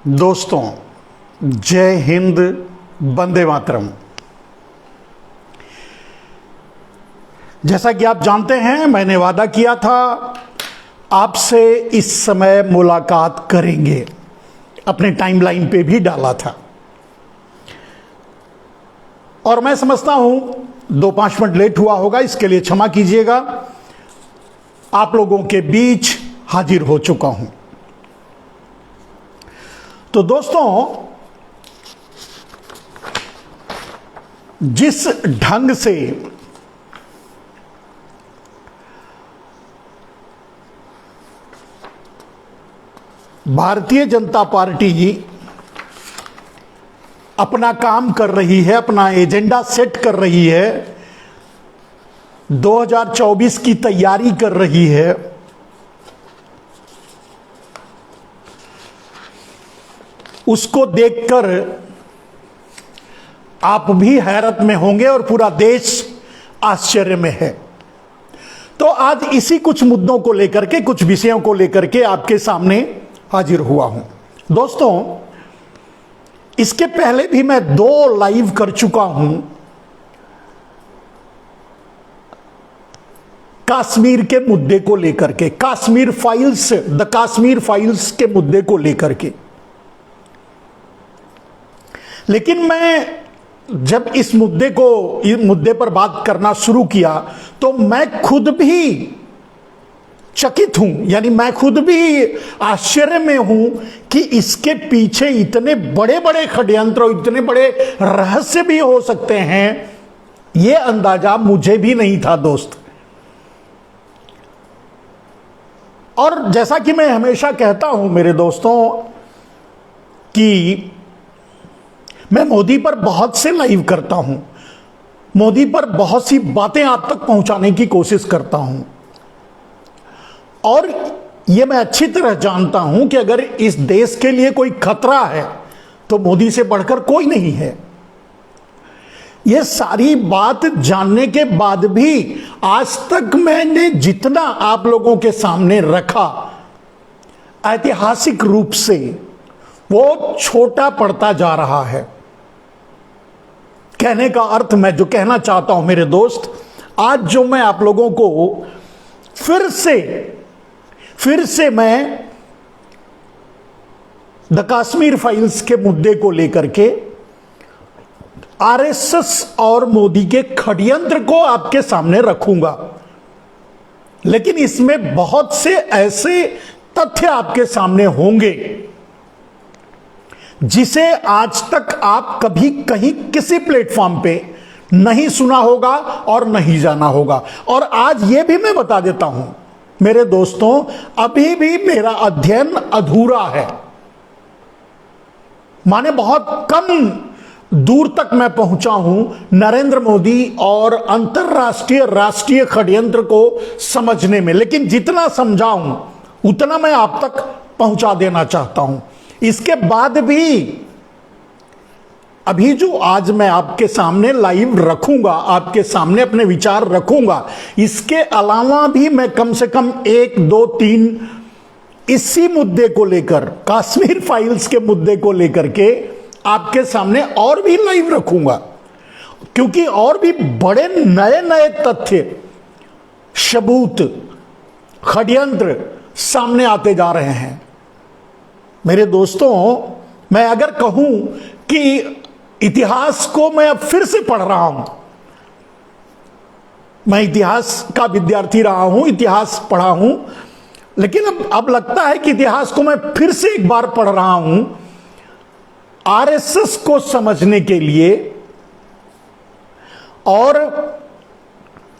दोस्तों, जय हिंद, वंदे मातरम। जैसा कि आप जानते हैं, मैंने वादा किया था आपसे इस समय मुलाकात करेंगे, अपने टाइमलाइन पे भी डाला था। और मैं समझता हूं 2-5 मिनट लेट हुआ होगा, इसके लिए क्षमा कीजिएगा। आप लोगों के बीच हाजिर हो चुका हूं। तो दोस्तों, जिस ढंग से भारतीय जनता पार्टी अपना काम कर रही है, अपना एजेंडा सेट कर रही है, 2024 की तैयारी कर रही है, उसको देखकर आप भी हैरत में होंगे और पूरा देश आश्चर्य में है। तो आज इसी कुछ मुद्दों को लेकर के, कुछ विषयों को लेकर के आपके सामने हाजिर हुआ हूं। दोस्तों, इसके पहले भी मैं 2 लाइव कर चुका हूं कश्मीर के मुद्दे को लेकर के, Kashmir files, the Kashmir files के मुद्दे को लेकर के। लेकिन मैं जब इस मुद्दे पर बात करना शुरू किया तो मैं खुद भी चकित हूं, यानी मैं खुद भी आश्चर्य में हूं कि इसके पीछे इतने बड़े बड़े षड्यंत्र, इतने बड़े रहस्य भी हो सकते हैं, यह अंदाजा मुझे भी नहीं था दोस्त। और जैसा कि मैं हमेशा कहता हूं मेरे दोस्तों कि मैं मोदी पर बहुत से लाइव करता हूं, मोदी पर बहुत सी बातें आप तक पहुंचाने की कोशिश करता हूं, और यह मैं अच्छी तरह जानता हूं कि अगर इस देश के लिए कोई खतरा है तो मोदी से बढ़कर कोई नहीं है। यह सारी बात जानने के बाद भी आज तक मैंने जितना आप लोगों के सामने रखा, ऐतिहासिक रूप से वो छोटा पड़ता जा रहा है। कहने का अर्थ, मैं जो कहना चाहता हूं मेरे दोस्त, आज जो मैं आप लोगों को फिर से मैं द कश्मीर फाइल्स के मुद्दे को लेकर के आरएसएस और मोदी के षड्यंत्र को आपके सामने रखूंगा। लेकिन इसमें बहुत से ऐसे तथ्य आपके सामने होंगे जिसे आज तक आप कभी कहीं किसी प्लेटफॉर्म पे नहीं सुना होगा और नहीं जाना होगा। और आज यह भी मैं बता देता हूं मेरे दोस्तों, अभी भी मेरा अध्ययन अधूरा है, माने बहुत कम दूर तक मैं पहुंचा हूं नरेंद्र मोदी और अंतरराष्ट्रीय राष्ट्रीय षड्यंत्र को समझने में। लेकिन जितना समझाऊं उतना मैं आप तक पहुंचा देना चाहता हूं। इसके बाद भी अभी जो आज मैं आपके सामने लाइव रखूंगा, आपके सामने अपने विचार रखूंगा, इसके अलावा भी मैं कम से कम 1, 2, 3 इसी मुद्दे को लेकर, कश्मीर फाइल्स के मुद्दे को लेकर के आपके सामने और भी लाइव रखूंगा, क्योंकि और भी बड़े नए नए तथ्य, सबूत, षड्यंत्र सामने आते जा रहे हैं। मेरे दोस्तों, मैं अगर कहूं कि इतिहास को मैं अब फिर से पढ़ रहा हूं, मैं इतिहास का विद्यार्थी रहा हूं, इतिहास पढ़ा हूं, लेकिन अब लगता है कि इतिहास को मैं फिर से एक बार पढ़ रहा हूं आरएसएस को समझने के लिए और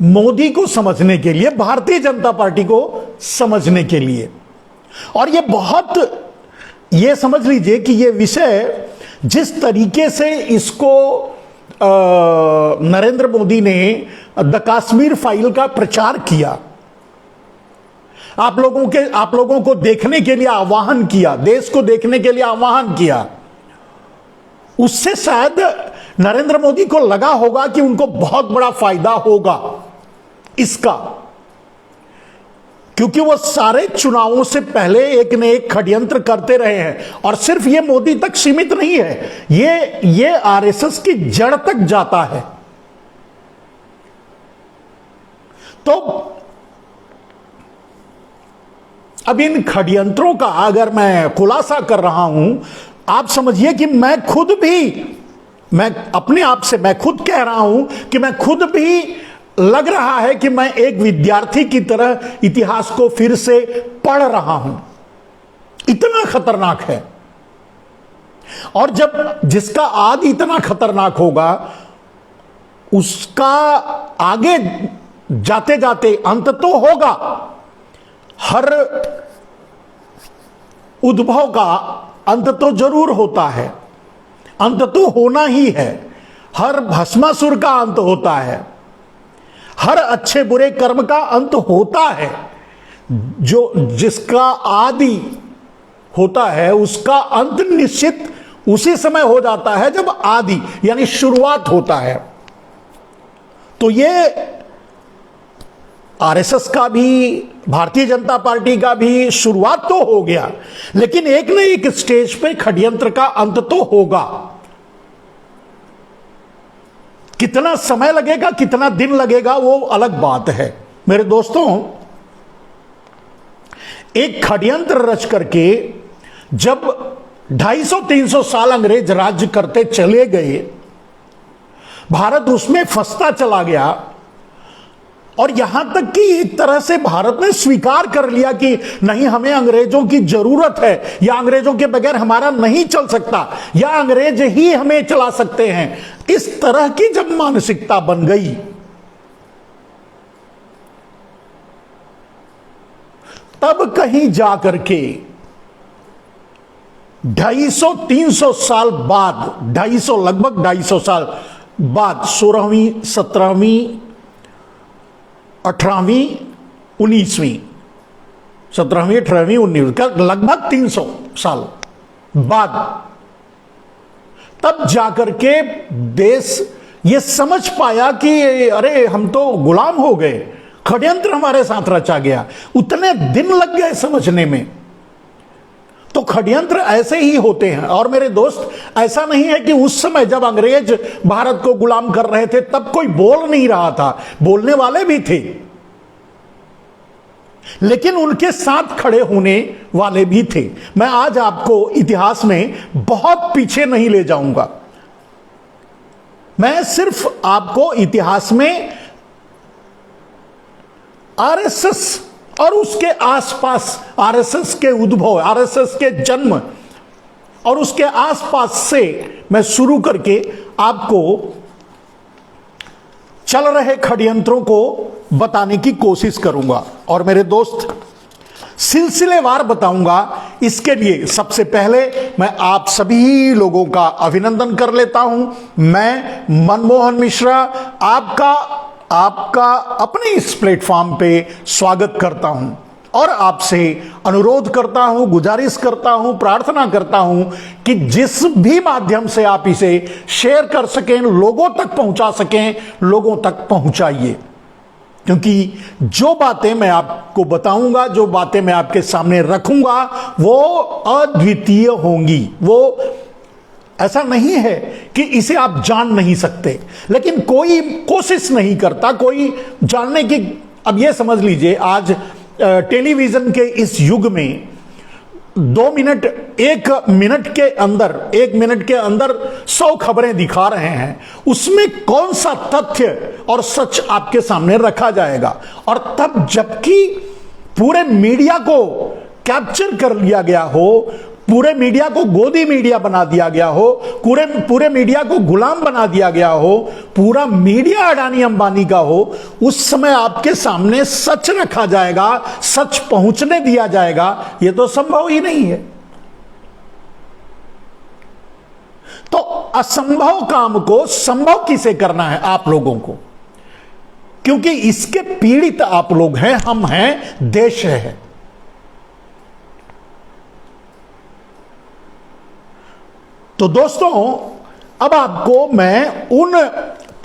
मोदी को समझने के लिए, भारतीय जनता पार्टी को समझने के लिए। और ये समझ लीजिए कि ये विषय जिस तरीके से इसको नरेंद्र मोदी ने द कश्मीर फाइल का प्रचार किया, आप लोगों को देखने के लिए आह्वान किया, देश को देखने के लिए आह्वान किया, उससे शायद नरेंद्र मोदी को लगा होगा कि उनको बहुत बड़ा फायदा होगा इसका, क्योंकि वो सारे चुनावों से पहले एक न एक षड्यंत्र करते रहे हैं, और सिर्फ ये मोदी तक सीमित नहीं है, ये आरएसएस की जड़ तक जाता है। तो अब इन षड्यंत्रों का अगर मैं खुलासा कर रहा हूं, आप समझिए कि मैं अपने आप से मैं खुद कह रहा हूं कि मैं खुद भी लग रहा है कि मैं एक विद्यार्थी की तरह इतिहास को फिर से पढ़ रहा हूं। इतना खतरनाक है। और जब जिसका आदि इतना खतरनाक होगा, उसका आगे जाते जाते अंत तो होगा। हर उद्भव का अंत तो जरूर होता है, अंत तो होना ही है। हर भस्मासुर का अंत होता है, हर अच्छे बुरे कर्म का अंत होता है। जिसका आदि होता है उसका अंत निश्चित उसी समय हो जाता है जब आदि यानी शुरुआत होता है। तो ये आरएसएस का भी, भारतीय जनता पार्टी का भी शुरुआत तो हो गया, लेकिन एक न एक स्टेज पे षड्यंत्र का अंत तो होगा। कितना समय लगेगा, कितना दिन लगेगा, वो अलग बात है। मेरे दोस्तों, एक षड्यंत्र रच करके जब 250-300 साल अंग्रेज राज्य करते चले गए, भारत उसमें फंसता चला गया, और यहां तक कि एक तरह से भारत ने स्वीकार कर लिया कि नहीं, हमें अंग्रेजों की जरूरत है, या अंग्रेजों के बगैर हमारा नहीं चल सकता, या अंग्रेज ही हमें चला सकते हैं। इस तरह की जब मानसिकता बन गई, तब कहीं जाकर के 250-300 साल बाद, लगभग 250 साल बाद, 16वीं 17वीं 18वीं 19वीं 17वीं 18वीं 19वीं का लगभग 300 साल बाद, तब जाकर के देश ये समझ पाया कि अरे हम तो गुलाम हो गए, षड्यंत्र हमारे साथ रचा गया। उतने दिन लग गए समझने में। तो षड्यंत्र ऐसे ही होते हैं। और मेरे दोस्त, ऐसा नहीं है कि उस समय जब अंग्रेज भारत को गुलाम कर रहे थे तब कोई बोल नहीं रहा था, बोलने वाले भी थे, लेकिन उनके साथ खड़े होने वाले भी थे। मैं आज आपको इतिहास में बहुत पीछे नहीं ले जाऊंगा, मैं सिर्फ आपको इतिहास में आरएसएस और उसके आसपास, आरएसएस के उद्भव, आरएसएस के जन्म और उसके आसपास से मैं शुरू करके आपको चल रहे षड्यंत्रों को बताने की कोशिश करूंगा। और मेरे दोस्त, सिलसिलेवार बताऊंगा। इसके लिए सबसे पहले मैं आप सभी लोगों का अभिनंदन कर लेता हूं। मैं मनमोहन मिश्रा आपका अपने इस प्लेटफॉर्म पे स्वागत करता हूं, और आपसे अनुरोध करता हूं, गुजारिश करता हूं, प्रार्थना करता हूं कि जिस भी माध्यम से आप इसे शेयर कर सकें, लोगों तक पहुंचा सकें, लोगों तक पहुंचाइए। क्योंकि जो बातें मैं आपको बताऊंगा, जो बातें मैं आपके सामने रखूंगा, वो अद्वितीय होंगी। वो ऐसा नहीं है कि इसे आप जान नहीं सकते, लेकिन कोई कोशिश नहीं करता कोई जानने की। अब ये समझ लीजिए, आज टेलीविजन के इस युग में 2 मिनट, 1 मिनट के अंदर 100 खबरें दिखा रहे हैं। उसमें कौन सा तथ्य और सच आपके सामने रखा जाएगा? और तब जबकि पूरे मीडिया को कैप्चर कर लिया गया हो, पूरे मीडिया को गोदी मीडिया बना दिया गया हो, पूरे मीडिया को गुलाम बना दिया गया हो, पूरा मीडिया अडानी अंबानी का हो, उस समय आपके सामने सच रखा जाएगा, सच पहुंचने दिया जाएगा, यह तो संभव ही नहीं है। तो असंभव काम को संभव किसे करना है? आप लोगों को, क्योंकि इसके पीड़ित आप लोग हैं, हम हैं, देश है। तो दोस्तों, अब आपको मैं उन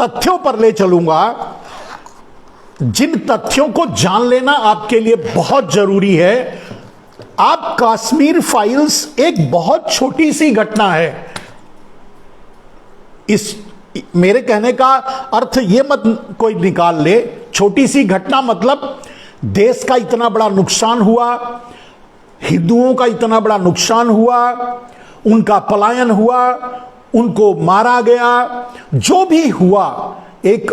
तथ्यों पर ले चलूंगा जिन तथ्यों को जान लेना आपके लिए बहुत जरूरी है। आप कश्मीर फाइल्स एक बहुत छोटी सी घटना है। इस मेरे कहने का अर्थ यह मत कोई निकाल ले, छोटी सी घटना मतलब देश का इतना बड़ा नुकसान हुआ, हिंदुओं का इतना बड़ा नुकसान हुआ, उनका पलायन हुआ, उनको मारा गया, जो भी हुआ एक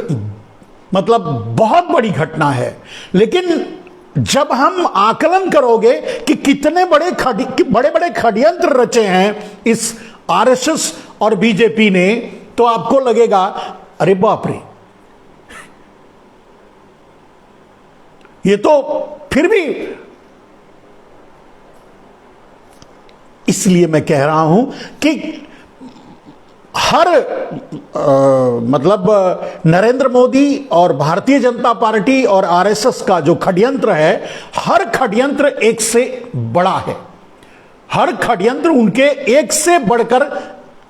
मतलब बहुत बड़ी घटना है। लेकिन जब हम आकलन करोगे कि कितने बड़े बड़े षड्यंत्र रचे हैं इस आरएसएस और बीजेपी ने, तो आपको लगेगा अरे बाप रे, ये तो फिर भी। इसलिए मैं कह रहा हूं कि हर मतलब नरेंद्र मोदी और भारतीय जनता पार्टी और आरएसएस का जो षड्यंत्र है, हर षड्यंत्र एक से बड़ा है। हर षड्यंत्र उनके एक से बढ़कर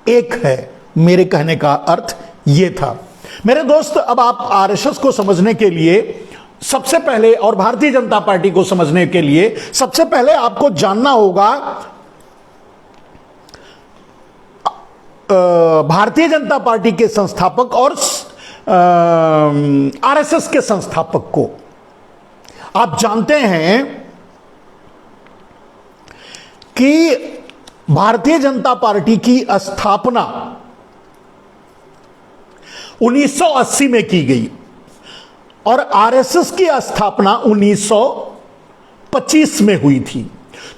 एक है। मेरे कहने का अर्थ यह था। मेरे दोस्त, अब आप आरएसएस को समझने के लिए सबसे पहले और भारतीय जनता पार्टी को समझने के लिए सबसे पहले आपको जानना होगा भारतीय जनता पार्टी के संस्थापक और आरएसएस के संस्थापक को। आप जानते हैं कि भारतीय जनता पार्टी की स्थापना 1980 में की गई और आरएसएस की स्थापना 1925 में हुई थी।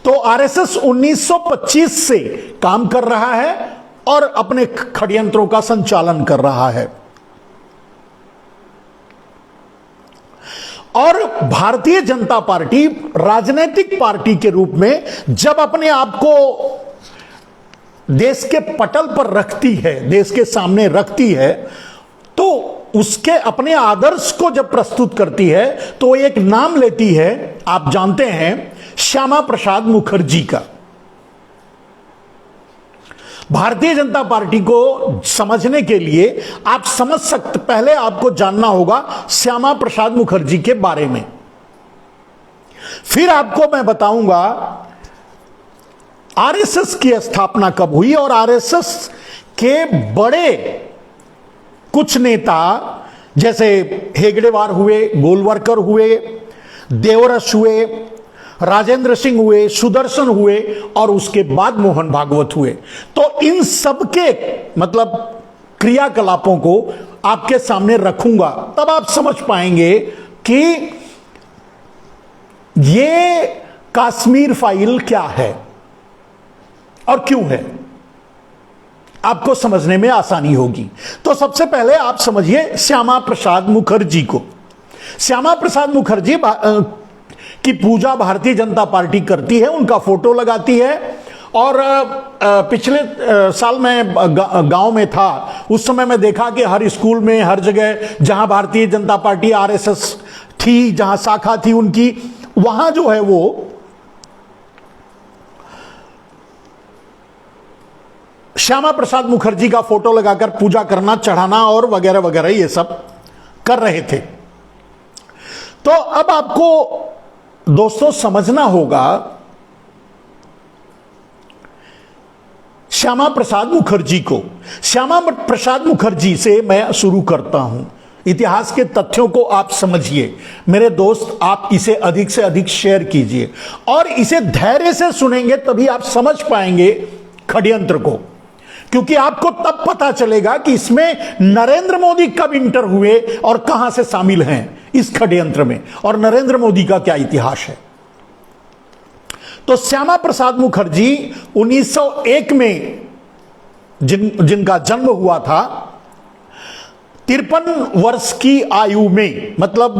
तो आरएसएस 1925 से काम कर रहा है और अपने षड्यंत्रों का संचालन कर रहा है। और भारतीय जनता पार्टी राजनीतिक पार्टी के रूप में जब अपने आप को देश के पटल पर रखती है, देश के सामने रखती है, तो उसके अपने आदर्श को जब प्रस्तुत करती है तो एक नाम लेती है, आप जानते हैं, श्यामा प्रसाद मुखर्जी का। भारतीय जनता पार्टी को समझने के लिए आप समझ सकते, पहले आपको जानना होगा श्यामा प्रसाद मुखर्जी के बारे में। फिर आपको मैं बताऊंगा आरएसएस की स्थापना कब हुई और आरएसएस के बड़े कुछ नेता जैसे हेगड़ेवार हुए, गोलवरकर हुए, देवरस हुए, राजेंद्र सिंह हुए, सुदर्शन हुए और उसके बाद मोहन भागवत हुए। तो इन सब के मतलब क्रियाकलापों को आपके सामने रखूंगा, तब आप समझ पाएंगे कि ये कश्मीर फाइल क्या है और क्यों है। आपको समझने में आसानी होगी। तो सबसे पहले आप समझिए श्यामा प्रसाद मुखर्जी को। श्यामा प्रसाद मुखर्जी की पूजा भारतीय जनता पार्टी करती है, उनका फोटो लगाती है। और पिछले साल मैं गांव में था, उस समय मैं देखा कि हर स्कूल में, हर जगह जहां भारतीय जनता पार्टी आरएसएस थी, जहां शाखा थी उनकी, वहां जो है वो श्यामा प्रसाद मुखर्जी का फोटो लगाकर पूजा करना, चढ़ाना और वगैरह वगैरह ये सब कर रहे थे। तो अब आपको दोस्तों समझना होगा श्यामा प्रसाद मुखर्जी को। श्यामा प्रसाद मुखर्जी से मैं शुरू करता हूं। इतिहास के तथ्यों को आप समझिए मेरे दोस्त, आप इसे अधिक से अधिक शेयर कीजिए और इसे धैर्य से सुनेंगे तभी आप समझ पाएंगे षड्यंत्र को, क्योंकि आपको तब पता चलेगा कि इसमें नरेंद्र मोदी कब इंटर हुए और कहां से शामिल हैं इस षड्यंत्र में, और नरेंद्र मोदी का क्या इतिहास है। तो श्यामा प्रसाद मुखर्जी 1901 में जिनका जन्म हुआ था, 53 वर्ष की आयु में, मतलब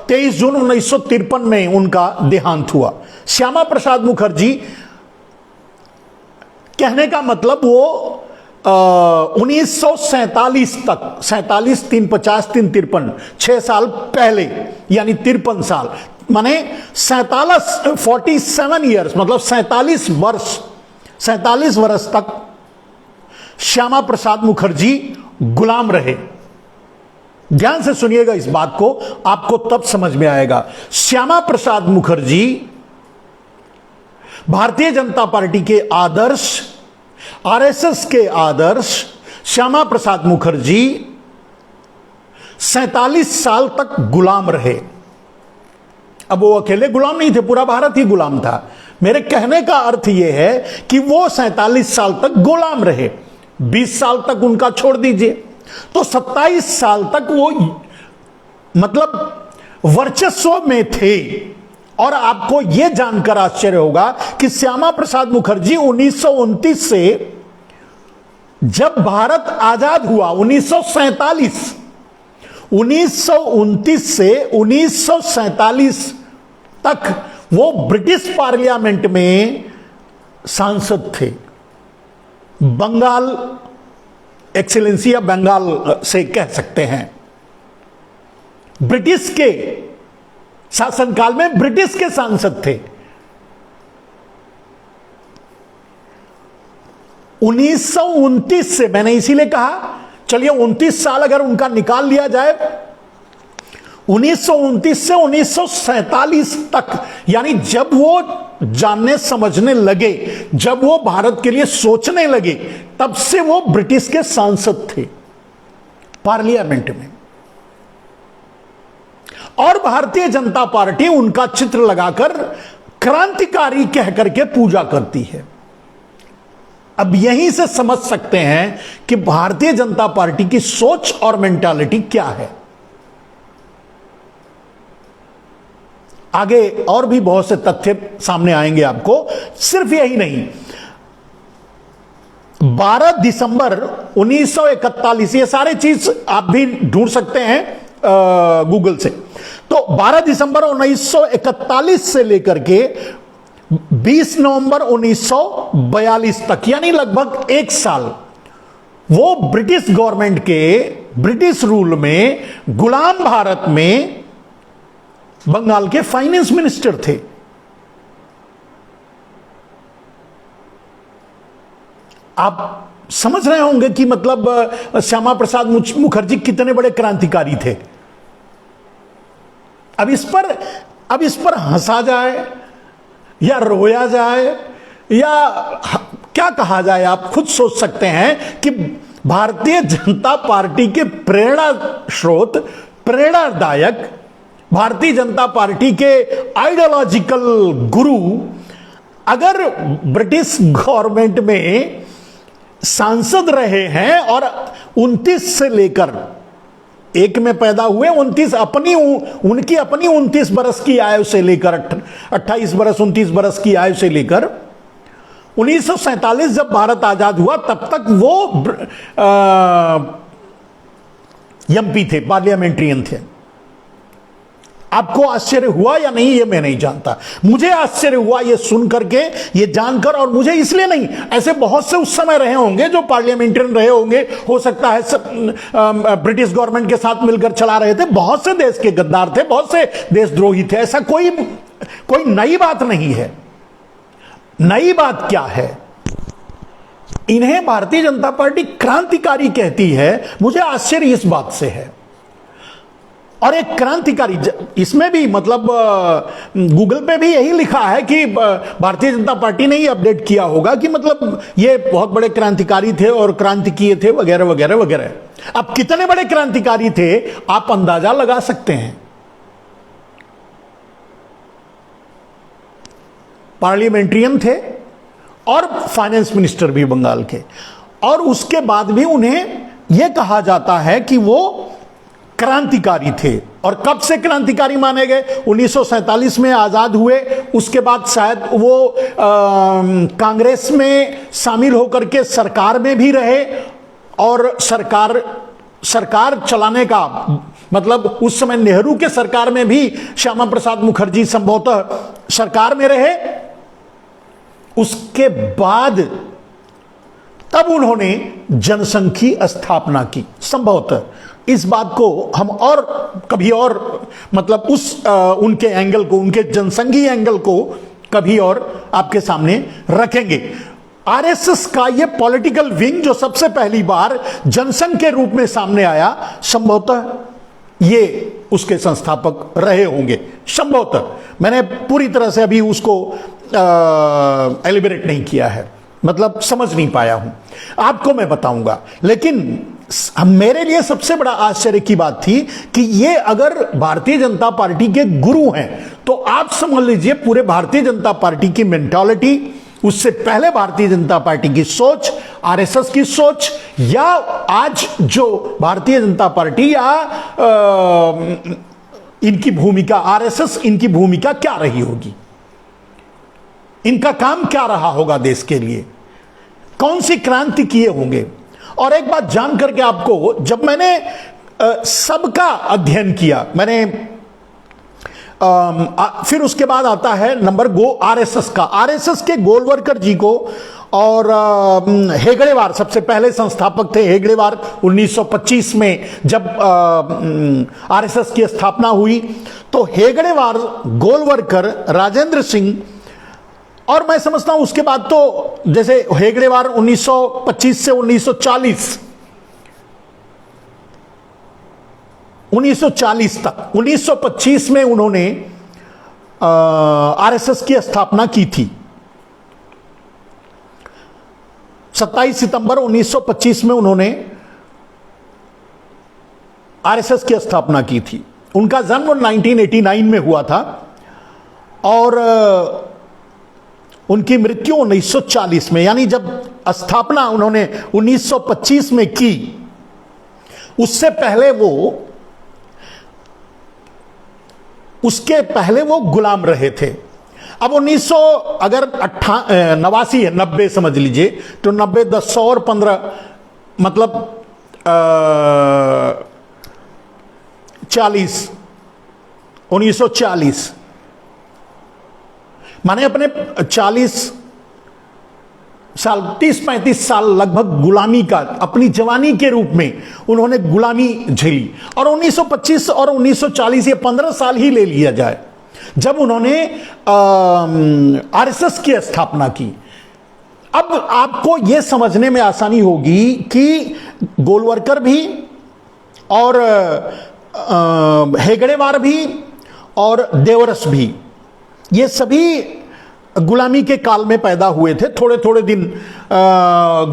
23 जून 1953 में उनका देहांत हुआ। श्यामा प्रसाद मुखर्जी कहने का मतलब वो 1947 तक, 47, 350, 353, 6 साल पहले, यानी 53 साल, माने 47 ईयर्स, मतलब 47 वर्ष तक श्यामा प्रसाद मुखर्जी गुलाम रहे। ध्यान से सुनिएगा इस बात को, आपको तब समझ में आएगा। श्यामा प्रसाद मुखर्जी भारतीय जनता पार्टी के आदर्श, आरएसएस के आदर्श श्यामा प्रसाद मुखर्जी 47 साल तक गुलाम रहे। अब वो अकेले गुलाम नहीं थे, पूरा भारत ही गुलाम था। मेरे कहने का अर्थ यह है कि वो 47 साल तक गुलाम रहे, 20 साल तक उनका छोड़ दीजिए, तो 27 साल तक वो मतलब वर्चस्व में थे। और आपको यह जानकर आश्चर्य होगा कि श्यामा प्रसाद मुखर्जी 1929 से, जब भारत आजाद हुआ 1947, 1929 से 1947 तक वो ब्रिटिश पार्लियामेंट में सांसद थे। बंगाल एक्सीलेंसी या बंगाल से कह सकते हैं। ब्रिटिश के शासनकाल में ब्रिटिश के सांसद थे। 1929 से, मैंने इसीलिए कहा चलिए 29 साल अगर उनका निकाल लिया जाए, 1929 से 1947 तक, यानी जब वो जानने समझने लगे, जब वो भारत के लिए सोचने लगे, तब से वो ब्रिटिश के सांसद थे पार्लियामेंट में। और भारतीय जनता पार्टी उनका चित्र लगाकर क्रांतिकारी कहकर के पूजा करती है। अब यहीं से समझ सकते हैं कि भारतीय जनता पार्टी की सोच और मेंटालिटी क्या है। आगे और भी बहुत से तथ्य सामने आएंगे आपको। सिर्फ यही नहीं, 12 दिसंबर 1941, ये सारे चीज आप भी ढूंढ सकते हैं गूगल से। तो 12 दिसंबर 1941 से लेकर के 20 नवंबर 1942 तक, यानी लगभग 1 साल, वो ब्रिटिश गवर्नमेंट के ब्रिटिश रूल में गुलाम भारत में बंगाल के फाइनेंस मिनिस्टर थे। आप समझ रहे होंगे कि मतलब श्यामा प्रसाद मुखर्जी कितने बड़े क्रांतिकारी थे। अब इस पर हंसा जाए या रोया जाए या क्या कहा जाए, आप खुद सोच सकते हैं कि भारतीय जनता पार्टी के प्रेरणा स्रोत, प्रेरणादायक, भारतीय जनता पार्टी के आइडियोलॉजिकल गुरु अगर ब्रिटिश गवर्नमेंट में सांसद रहे हैं और 29 से लेकर, एक में पैदा हुए, 29 उनकी अपनी 29 बरस की आयु से लेकर 28 बरस 29 बरस की आयु से लेकर 1947 जब भारत आजाद हुआ तब तक वो एमपी थे, पार्लियामेंट्रियन थे। आपको आश्चर्य हुआ या नहीं ये मैं नहीं जानता, मुझे आश्चर्य हुआ ये सुन करके, ये जानकर। और मुझे इसलिए नहीं, ऐसे बहुत से उस समय रहे होंगे जो पार्लियामेंट्रियन रहे होंगे, हो सकता है ब्रिटिश गवर्नमेंट के साथ मिलकर चला रहे थे, बहुत से देश के गद्दार थे, बहुत से देशद्रोही थे। ऐसा कोई नई बात नहीं है। नई बात क्या है, इन्हें भारतीय जनता पार्टी क्रांतिकारी कहती है। मुझे आश्चर्य इस बात से है। और एक क्रांतिकारी, इसमें भी मतलब गूगल पे भी यही लिखा है कि भारतीय जनता पार्टी ने ही अपडेट किया होगा कि मतलब ये बहुत बड़े क्रांतिकारी थे और क्रांति किए थे वगैरह वगैरह वगैरह। अब कितने बड़े क्रांतिकारी थे आप अंदाजा लगा सकते हैं। पार्लियामेंट्रियन थे और फाइनेंस मिनिस्टर भी बंगाल के, और उसके बाद भी उन्हें यह कहा जाता है कि वो क्रांतिकारी थे। और कब से क्रांतिकारी माने गए? 1947 में आजाद हुए, उसके बाद शायद वो कांग्रेस में शामिल होकर के सरकार में भी रहे, और सरकार चलाने का मतलब उस समय नेहरू के सरकार में भी श्यामा प्रसाद मुखर्जी संभवतः सरकार में रहे। उसके बाद तब उन्होंने जनसंघ की स्थापना की। संभवतः इस बात को हम और कभी और मतलब उनके एंगल को, उनके जनसंघी एंगल को कभी और आपके सामने रखेंगे। आरएसएस का ये पॉलिटिकल विंग जो सबसे पहली बार जनसंघ के रूप में सामने आया, संभवतः ये उसके संस्थापक रहे होंगे संभवतः। मैंने पूरी तरह से अभी उसको एलिबरेट नहीं किया है, मतलब समझ नहीं पाया हूं, आपको मैं बताऊंगा। लेकिन मेरे लिए सबसे बड़ा आश्चर्य की बात थी कि ये अगर भारतीय जनता पार्टी के गुरु हैं तो आप समझ लीजिए पूरे भारतीय जनता पार्टी की मेंटालिटी, उससे पहले भारतीय जनता पार्टी की सोच, आरएसएस की सोच, या आज जो भारतीय जनता पार्टी या इनकी भूमिका, आरएसएस इनकी भूमिका क्या रही होगी, इनका काम क्या रहा होगा देश के लिए, कौन सी क्रांति किए होंगे। और एक बात जान करके आपको, जब मैंने सबका अध्ययन किया, मैंने फिर उसके बाद आता है नंबर आरएसएस का, आरएसएस के गोलवरकर जी को और हेगड़ेवार सबसे पहले संस्थापक थे। हेगड़ेवार 1925 में जब आरएसएस की स्थापना हुई तो हेगड़ेवार, गोलवरकर, राजेंद्र सिंह, और मैं समझता हूं उसके बाद तो जैसे हेगड़ेवार 1925 से 1940 तक, 1925 में उन्होंने आरएसएस की स्थापना की थी। 27 सितंबर 1925 में उन्होंने आरएसएस की स्थापना की थी। उनका जन्म 1989 में हुआ था और उनकी मृत्यु 1940 में, यानी जब स्थापना उन्होंने 1925 में की, उसके पहले वो गुलाम रहे थे। अब 1900 अगर 89 है, 90 समझ लीजिए, तो 90 10 और 15 मतलब 40, 1940, माने अपने 40 साल, 30-35 साल लगभग गुलामी का, अपनी जवानी के रूप में उन्होंने गुलामी झेली। और 1925 और 1940 ये 15 साल ही ले लिया जाए जब उन्होंने आरएसएस की स्थापना की। अब आपको यह समझने में आसानी होगी कि गोलवरकर भी और हेगड़ेवार भी और देवरस भी, ये सभी गुलामी के काल में पैदा हुए थे। थोड़े थोड़े दिन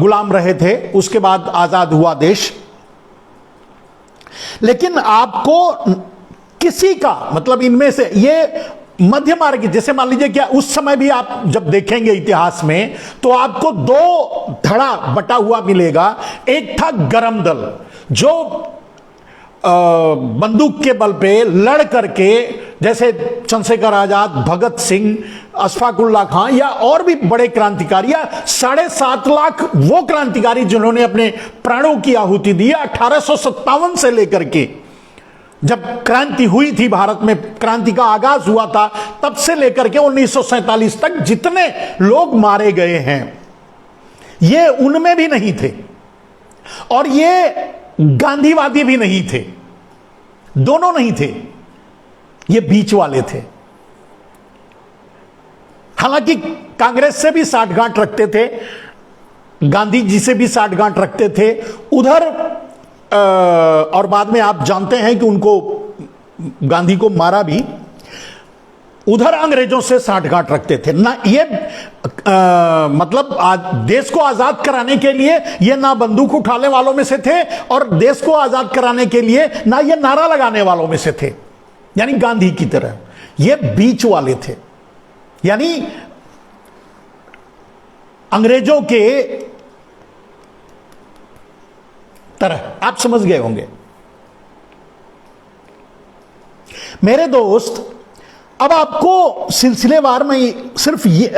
गुलाम रहे थे, उसके बाद आजाद हुआ देश। लेकिन आपको किसी का, मतलब इनमें से ये मध्य मार्ग, जैसे मान लीजिए क्या उस समय भी आप जब देखेंगे इतिहास में तो आपको दो धड़ा बटा हुआ मिलेगा। एक था गरम दल जो बंदूक के बल पे लड़ करके, जैसे चंद्रशेखर आजाद, भगत सिंह, अशफाक उल्लाह खां या और भी बड़े क्रांतिकारी, या 7.5 लाख वो क्रांतिकारी जिन्होंने अपने प्राणों की आहुति दी 1857 से लेकर के, जब क्रांति हुई थी भारत में, क्रांति का आगाज हुआ था, तब से लेकर के 1947 तक जितने लोग मारे गए हैं ये उनमें भी नहीं थे और ये गांधीवादी भी नहीं थे, दोनों नहीं थे, ये बीच वाले थे। हालांकि कांग्रेस से भी साठगांठ रखते थे, गांधी जी से भी साठगांठ रखते थे उधर, और बाद में आप जानते हैं कि उनको, गांधी को मारा भी, उधर अंग्रेजों से साठगांठ रखते थे ना। ये मतलब देश को आजाद कराने के लिए ये ना बंदूक उठाने वालों में से थे और देश को आजाद कराने के लिए ना ये नारा लगाने वालों में से थे, यानी गांधी की तरह ये बीच वाले थे, यानी अंग्रेजों के तरह। आप समझ गए होंगे मेरे दोस्त। अब आपको सिलसिलेवार में सिर्फ ये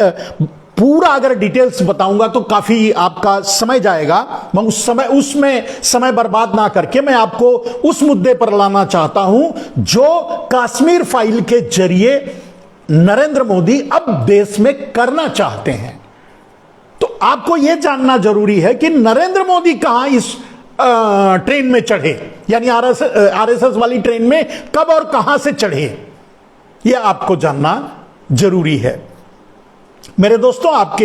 पूरा अगर डिटेल्स बताऊंगा तो काफी आपका समय जाएगा। मैं उसमें समय बर्बाद ना करके मैं आपको उस मुद्दे पर लाना चाहता हूं जो कश्मीर फाइल के जरिए नरेंद्र मोदी अब देश में करना चाहते हैं। तो आपको यह जानना जरूरी है कि नरेंद्र मोदी कहां इस ट्रेन में चढ़े, यानी आरएसएस वाली ट्रेन में कब और कहां से चढ़े, यह आपको जानना जरूरी है। मेरे दोस्तों, आप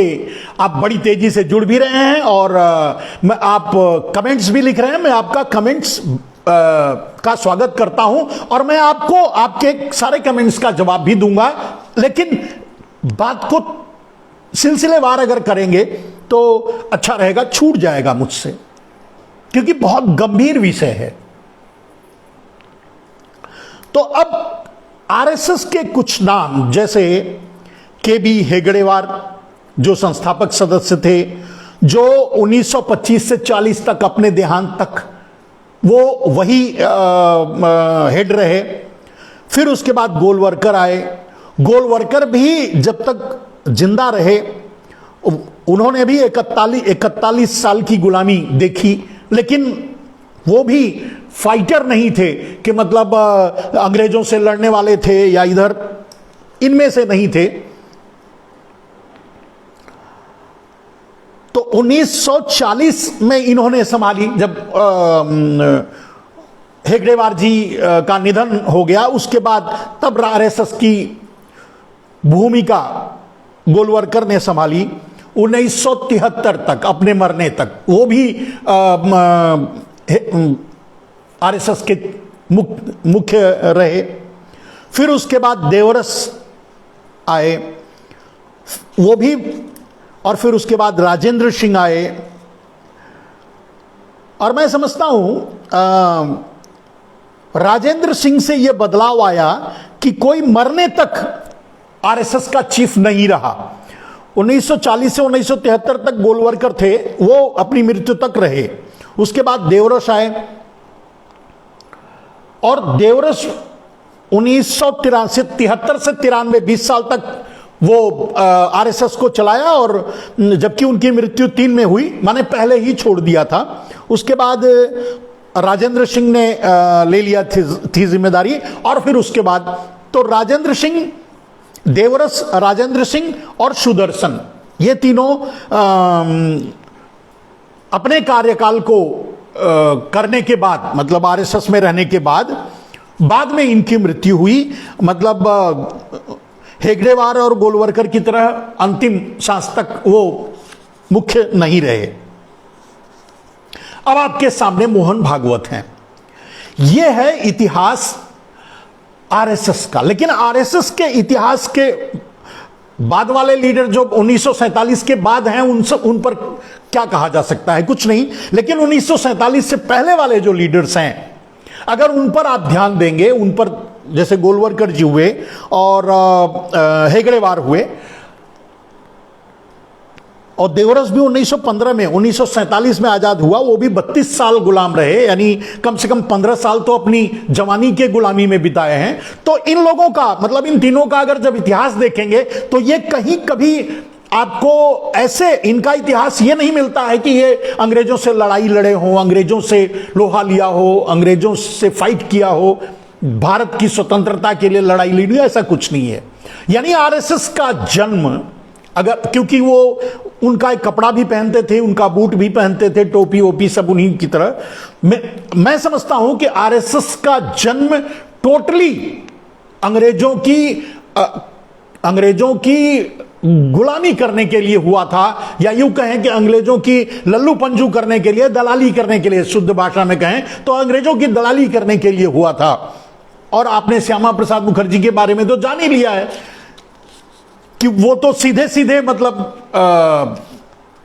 बड़ी तेजी से जुड़ भी रहे हैं और आप कमेंट्स भी लिख रहे हैं। मैं आपका कमेंट्स का स्वागत करता हूं और मैं आपको आपके सारे कमेंट्स का जवाब भी दूंगा, लेकिन बात को सिलसिलेवार अगर करेंगे तो अच्छा रहेगा, छूट जाएगा मुझसे, क्योंकि बहुत गंभीर विषय है। तो अब आरएसएस के कुछ नाम, जैसे केबी हेगड़ेवार जो संस्थापक सदस्य थे, जो 1925 से 40 तक अपने देहांत तक वो वही हेड रहे। फिर उसके बाद गोलवरकर आए। गोलवरकर भी जब तक जिंदा रहे उन्होंने भी 41 साल की गुलामी देखी, लेकिन वो भी फाइटर नहीं थे कि मतलब अंग्रेजों से लड़ने वाले थे या इधर इनमें से नहीं थे। तो 1940 में इन्होंने संभाली, जब हेगड़ेवार जी का निधन हो गया, उसके बाद तब आरएसएस की भूमिका गोलवरकर ने संभाली 1973 तक, अपने मरने तक। वो भी आरएसएस के मुख्य रहे। फिर उसके बाद देवरस आए, वो भी, और फिर उसके बाद राजेंद्र सिंह आए। और मैं समझता हूं राजेंद्र सिंह से यह बदलाव आया कि कोई मरने तक आरएसएस का चीफ नहीं रहा। 1940 से 1973 तक गोलवरकर थे, वो अपनी मृत्यु तक रहे। उसके बाद देवरस आए और देवरस 1973 से 93 20 साल तक वो आरएसएस को चलाया, और जबकि उनकी मृत्यु 3 में हुई, माने पहले ही छोड़ दिया था। उसके बाद राजेंद्र सिंह ने ले लिया थी जिम्मेदारी, और फिर उसके बाद तो राजेंद्र सिंह, देवरस, राजेंद्र सिंह और सुदर्शन, ये तीनों अपने कार्यकाल को करने के बाद, मतलब आरएसएस में रहने के बाद में इनकी मृत्यु हुई। मतलब हेगड़ेवार और गोलवरकर की तरह अंतिम सांस तक वो मुख्य नहीं रहे। अब आपके सामने मोहन भागवत हैं। यह है इतिहास आरएसएस का। लेकिन आरएसएस के इतिहास के बाद वाले लीडर जो 1947 के बाद हैं, उन पर क्या कहा जा सकता है? कुछ नहीं। लेकिन 1947 से पहले वाले जो लीडर्स हैं, अगर उन पर आप ध्यान देंगे, उन पर जैसे गोलवरकर जी हुए और हेगड़ेवार हुए, और देवरस भी 1915 में, 1947 में आजाद हुआ, वो भी 32 साल गुलाम रहे, यानी कम से कम 15 साल तो अपनी जवानी के गुलामी में बिताए हैं। तो इन लोगों का, मतलब इन तीनों का अगर जब इतिहास देखेंगे तो ये कहीं कभी आपको ऐसे, इनका इतिहास ये नहीं मिलता है कि ये अंग्रेजों से लड़ाई लड़े हों, अंग्रेजों से लोहा लिया हो, अंग्रेजों से फाइट किया हो, भारत की स्वतंत्रता के लिए लड़ाई लड़ी, ऐसा कुछ नहीं है। यानी आरएसएस का जन्म, अगर, क्योंकि वो उनका एक कपड़ा भी पहनते थे, उनका बूट भी पहनते थे, टोपी वोपी सब उन्हीं की तरह, मैं समझता हूं कि आरएसएस का जन्म टोटली अंग्रेजों की गुलामी करने के लिए हुआ था, या यूं कहें कि अंग्रेजों की लल्लू पंजू करने के लिए, दलाली करने के लिए, शुद्ध भाषा में कहें तो अंग्रेजों की दलाली करने के लिए हुआ था। और आपने श्यामा प्रसाद मुखर्जी के बारे में तो जान ही लिया है कि वो तो सीधे सीधे मतलब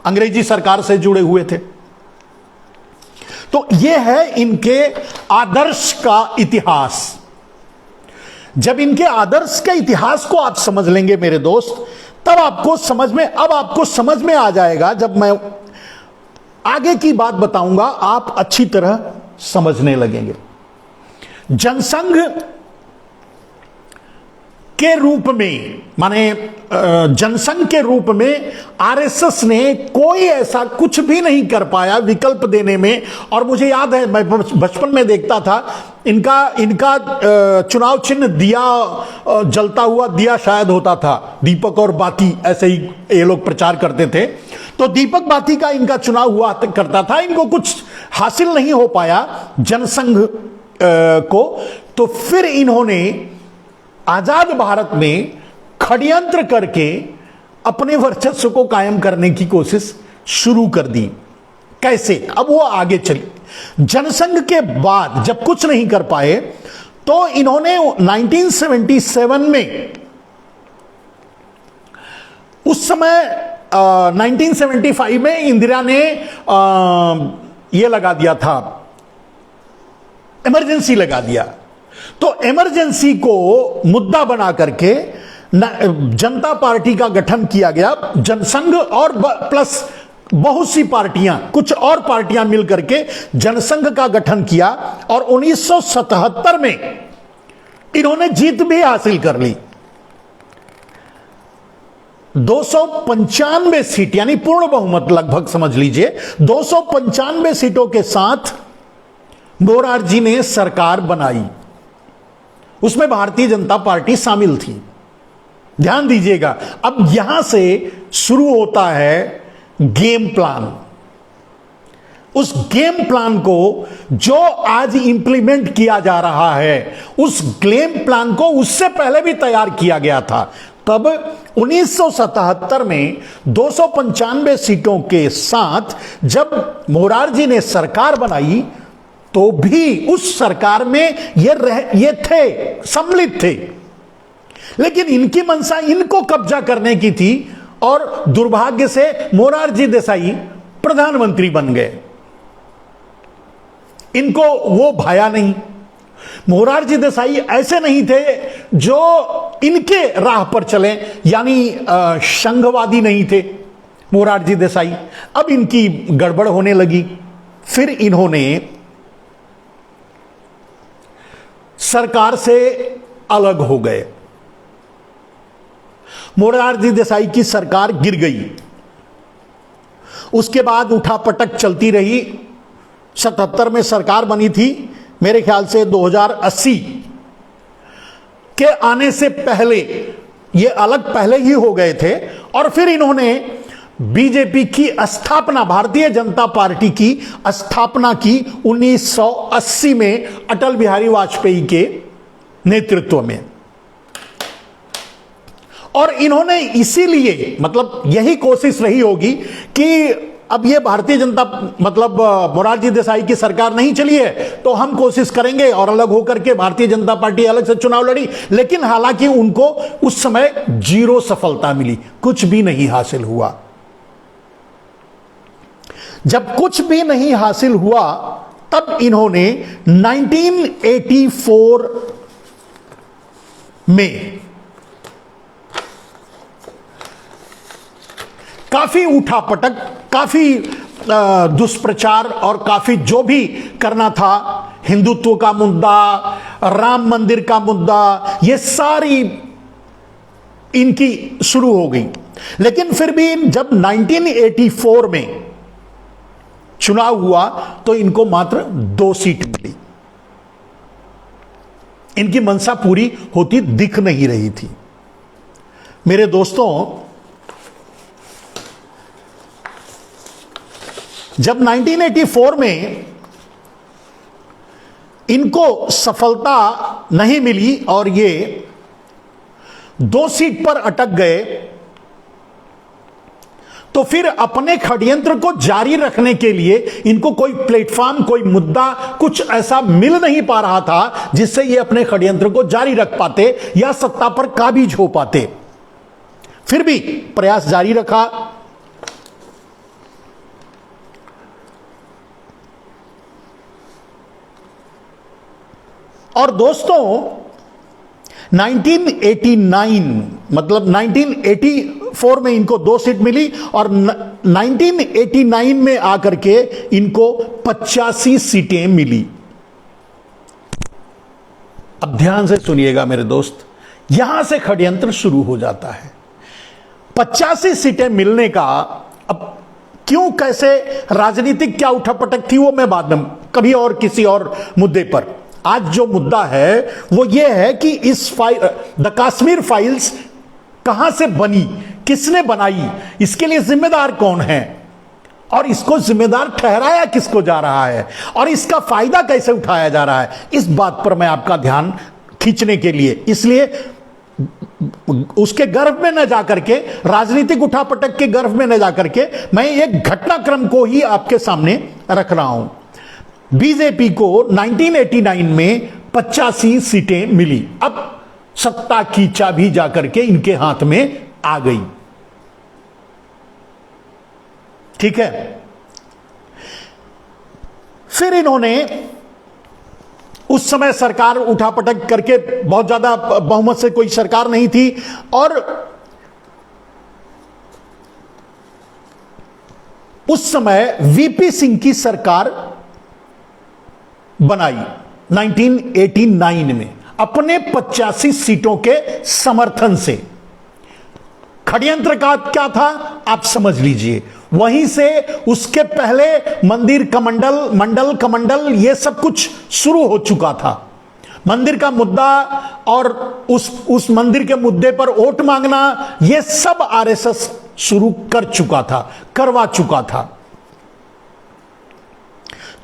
अंग्रेजी सरकार से जुड़े हुए थे। तो ये है इनके आदर्श का इतिहास। जब इनके आदर्श के इतिहास को आप समझ लेंगे मेरे दोस्त, तब आपको समझ में आ जाएगा। जब मैं आगे की बात बताऊंगा, आप अच्छी तरह समझने लगेंगे। जनसंघ के रूप में, माने जनसंघ के रूप में आरएसएस ने कोई ऐसा कुछ भी नहीं कर पाया विकल्प देने में। और मुझे याद है, मैं बचपन में देखता था, इनका चुनाव चिन्ह दिया, जलता हुआ दिया शायद होता था, दीपक और बाती, ऐसे ही ये लोग प्रचार करते थे। तो दीपक बाती का इनका चुनाव हुआ करता था। इनको कुछ हासिल नहीं हो पाया जनसंघ को। तो फिर इन्होंने आजाद भारत में षड्यंत्र करके अपने वर्चस्व को कायम करने की कोशिश शुरू कर दी। कैसे? अब वो आगे चली। जनसंघ के बाद जब कुछ नहीं कर पाए तो इन्होंने 1977 में, उस समय 1975 में इंदिरा ने यह लगा दिया था, इमरजेंसी लगा दिया। तो इमरजेंसी को मुद्दा बना करके जनता पार्टी का गठन किया गया। जनसंघ और प्लस बहुत सी पार्टियां, कुछ और पार्टियां मिलकर के जनसंघ का गठन किया और 1977 में इन्होंने जीत भी हासिल कर ली। 295 सीट यानी पूर्ण बहुमत लगभग समझ लीजिए, 295 सीटों के साथ मोरारजी ने सरकार बनाई। उसमें भारतीय जनता पार्टी शामिल थी। ध्यान दीजिएगा, अब यहां से शुरू होता है गेम प्लान। उस गेम प्लान को जो आज इंप्लीमेंट किया जा रहा है, उस गेम प्लान को उससे पहले भी तैयार किया गया था। तब 1977 में 295 सीटों के साथ जब मोरारजी ने सरकार बनाई तो भी उस सरकार में ये थे, सम्मिलित थे। लेकिन इनकी मंशा इनको कब्जा करने की थी और दुर्भाग्य से मोरारजी देसाई प्रधानमंत्री बन गए। इनको वो भाया नहीं। मोरारजी देसाई ऐसे नहीं थे जो इनके राह पर चले, यानी संघवादी नहीं थे मोरारजी देसाई। अब इनकी गड़बड़ होने लगी। फिर इन्होंने सरकार से अलग हो गए। मोरारजी देसाई की सरकार गिर गई। उसके बाद उठापटक चलती रही। 77 में सरकार बनी थी। मेरे ख्याल से 2080 के आने से पहले ये अलग पहले ही हो गए थे। और फिर इन्होंने बीजेपी की स्थापना, भारतीय जनता पार्टी की स्थापना की 1980 में अटल बिहारी वाजपेयी के नेतृत्व में। और इन्होंने इसीलिए, मतलब यही कोशिश रही होगी कि अब ये भारतीय जनता, मतलब मोरारजी देसाई की सरकार नहीं चली है तो हम कोशिश करेंगे और अलग होकर के भारतीय जनता पार्टी अलग से चुनाव लड़ी। लेकिन हालांकि उनको उस समय 0 सफलता मिली, कुछ भी नहीं हासिल हुआ। जब कुछ भी नहीं हासिल हुआ तब इन्होंने 1984 में काफी उठापटक, काफी दुष्प्रचार और काफी जो भी करना था, हिंदुत्व का मुद्दा, राम मंदिर का मुद्दा, ये सारी इनकी शुरू हो गई। लेकिन फिर भी जब 1984 में चुनाव हुआ तो इनको मात्र 2 सीट मिली। इनकी मंशा पूरी होती दिख नहीं रही थी। मेरे दोस्तों, जब 1984 में इनको सफलता नहीं मिली और ये 2 सीट पर अटक गए, तो फिर अपने षड्यंत्र को जारी रखने के लिए इनको कोई प्लेटफॉर्म, कोई मुद्दा, कुछ ऐसा मिल नहीं पा रहा था जिससे ये अपने षड्यंत्र को जारी रख पाते या सत्ता पर काबिज हो पाते। फिर भी प्रयास जारी रखा। और दोस्तों 1989, मतलब 1984 में इनको 2 सीट मिली और 1989 में आकर के इनको 85 सीटें मिली। अब ध्यान से सुनिएगा मेरे दोस्त, यहां से षड्यंत्र शुरू हो जाता है। 85 सीटें मिलने का, अब क्यों, कैसे, राजनीतिक क्या उठापटक थी वो मैं बाद में कभी और किसी और मुद्दे पर। आज जो मुद्दा है वो ये है कि इस द कश्मीर फाइल्स कहां से बनी, किसने बनाई, इसके लिए जिम्मेदार कौन है और इसको जिम्मेदार ठहराया किसको जा रहा है और इसका फायदा कैसे उठाया जा रहा है। इस बात पर मैं आपका ध्यान खींचने के लिए, इसलिए उसके गर्भ में न जाकर के, राजनीतिक उठापटक के गर्भ में न जाकर के, मैं एक घटनाक्रम को ही आपके सामने रख रहा हूं। बीजेपी को 1989 में 85 सीटें मिली। अब सत्ता की चाबी जाकर के इनके हाथ में आ गई। ठीक है, फिर इन्होंने उस समय सरकार उठापटक करके, बहुत ज्यादा बहुमत से कोई सरकार नहीं थी, और उस समय वीपी सिंह की सरकार बनाई 1989 में अपने 85 सीटों के समर्थन से। षड्यंत्र का क्या था आप समझ लीजिए। वहीं से उसके पहले मंदिर मंडल कमंडल ये सब कुछ शुरू हो चुका था। मंदिर का मुद्दा और उस मंदिर के मुद्दे पर वोट मांगना, ये सब आरएसएस शुरू करवा चुका था।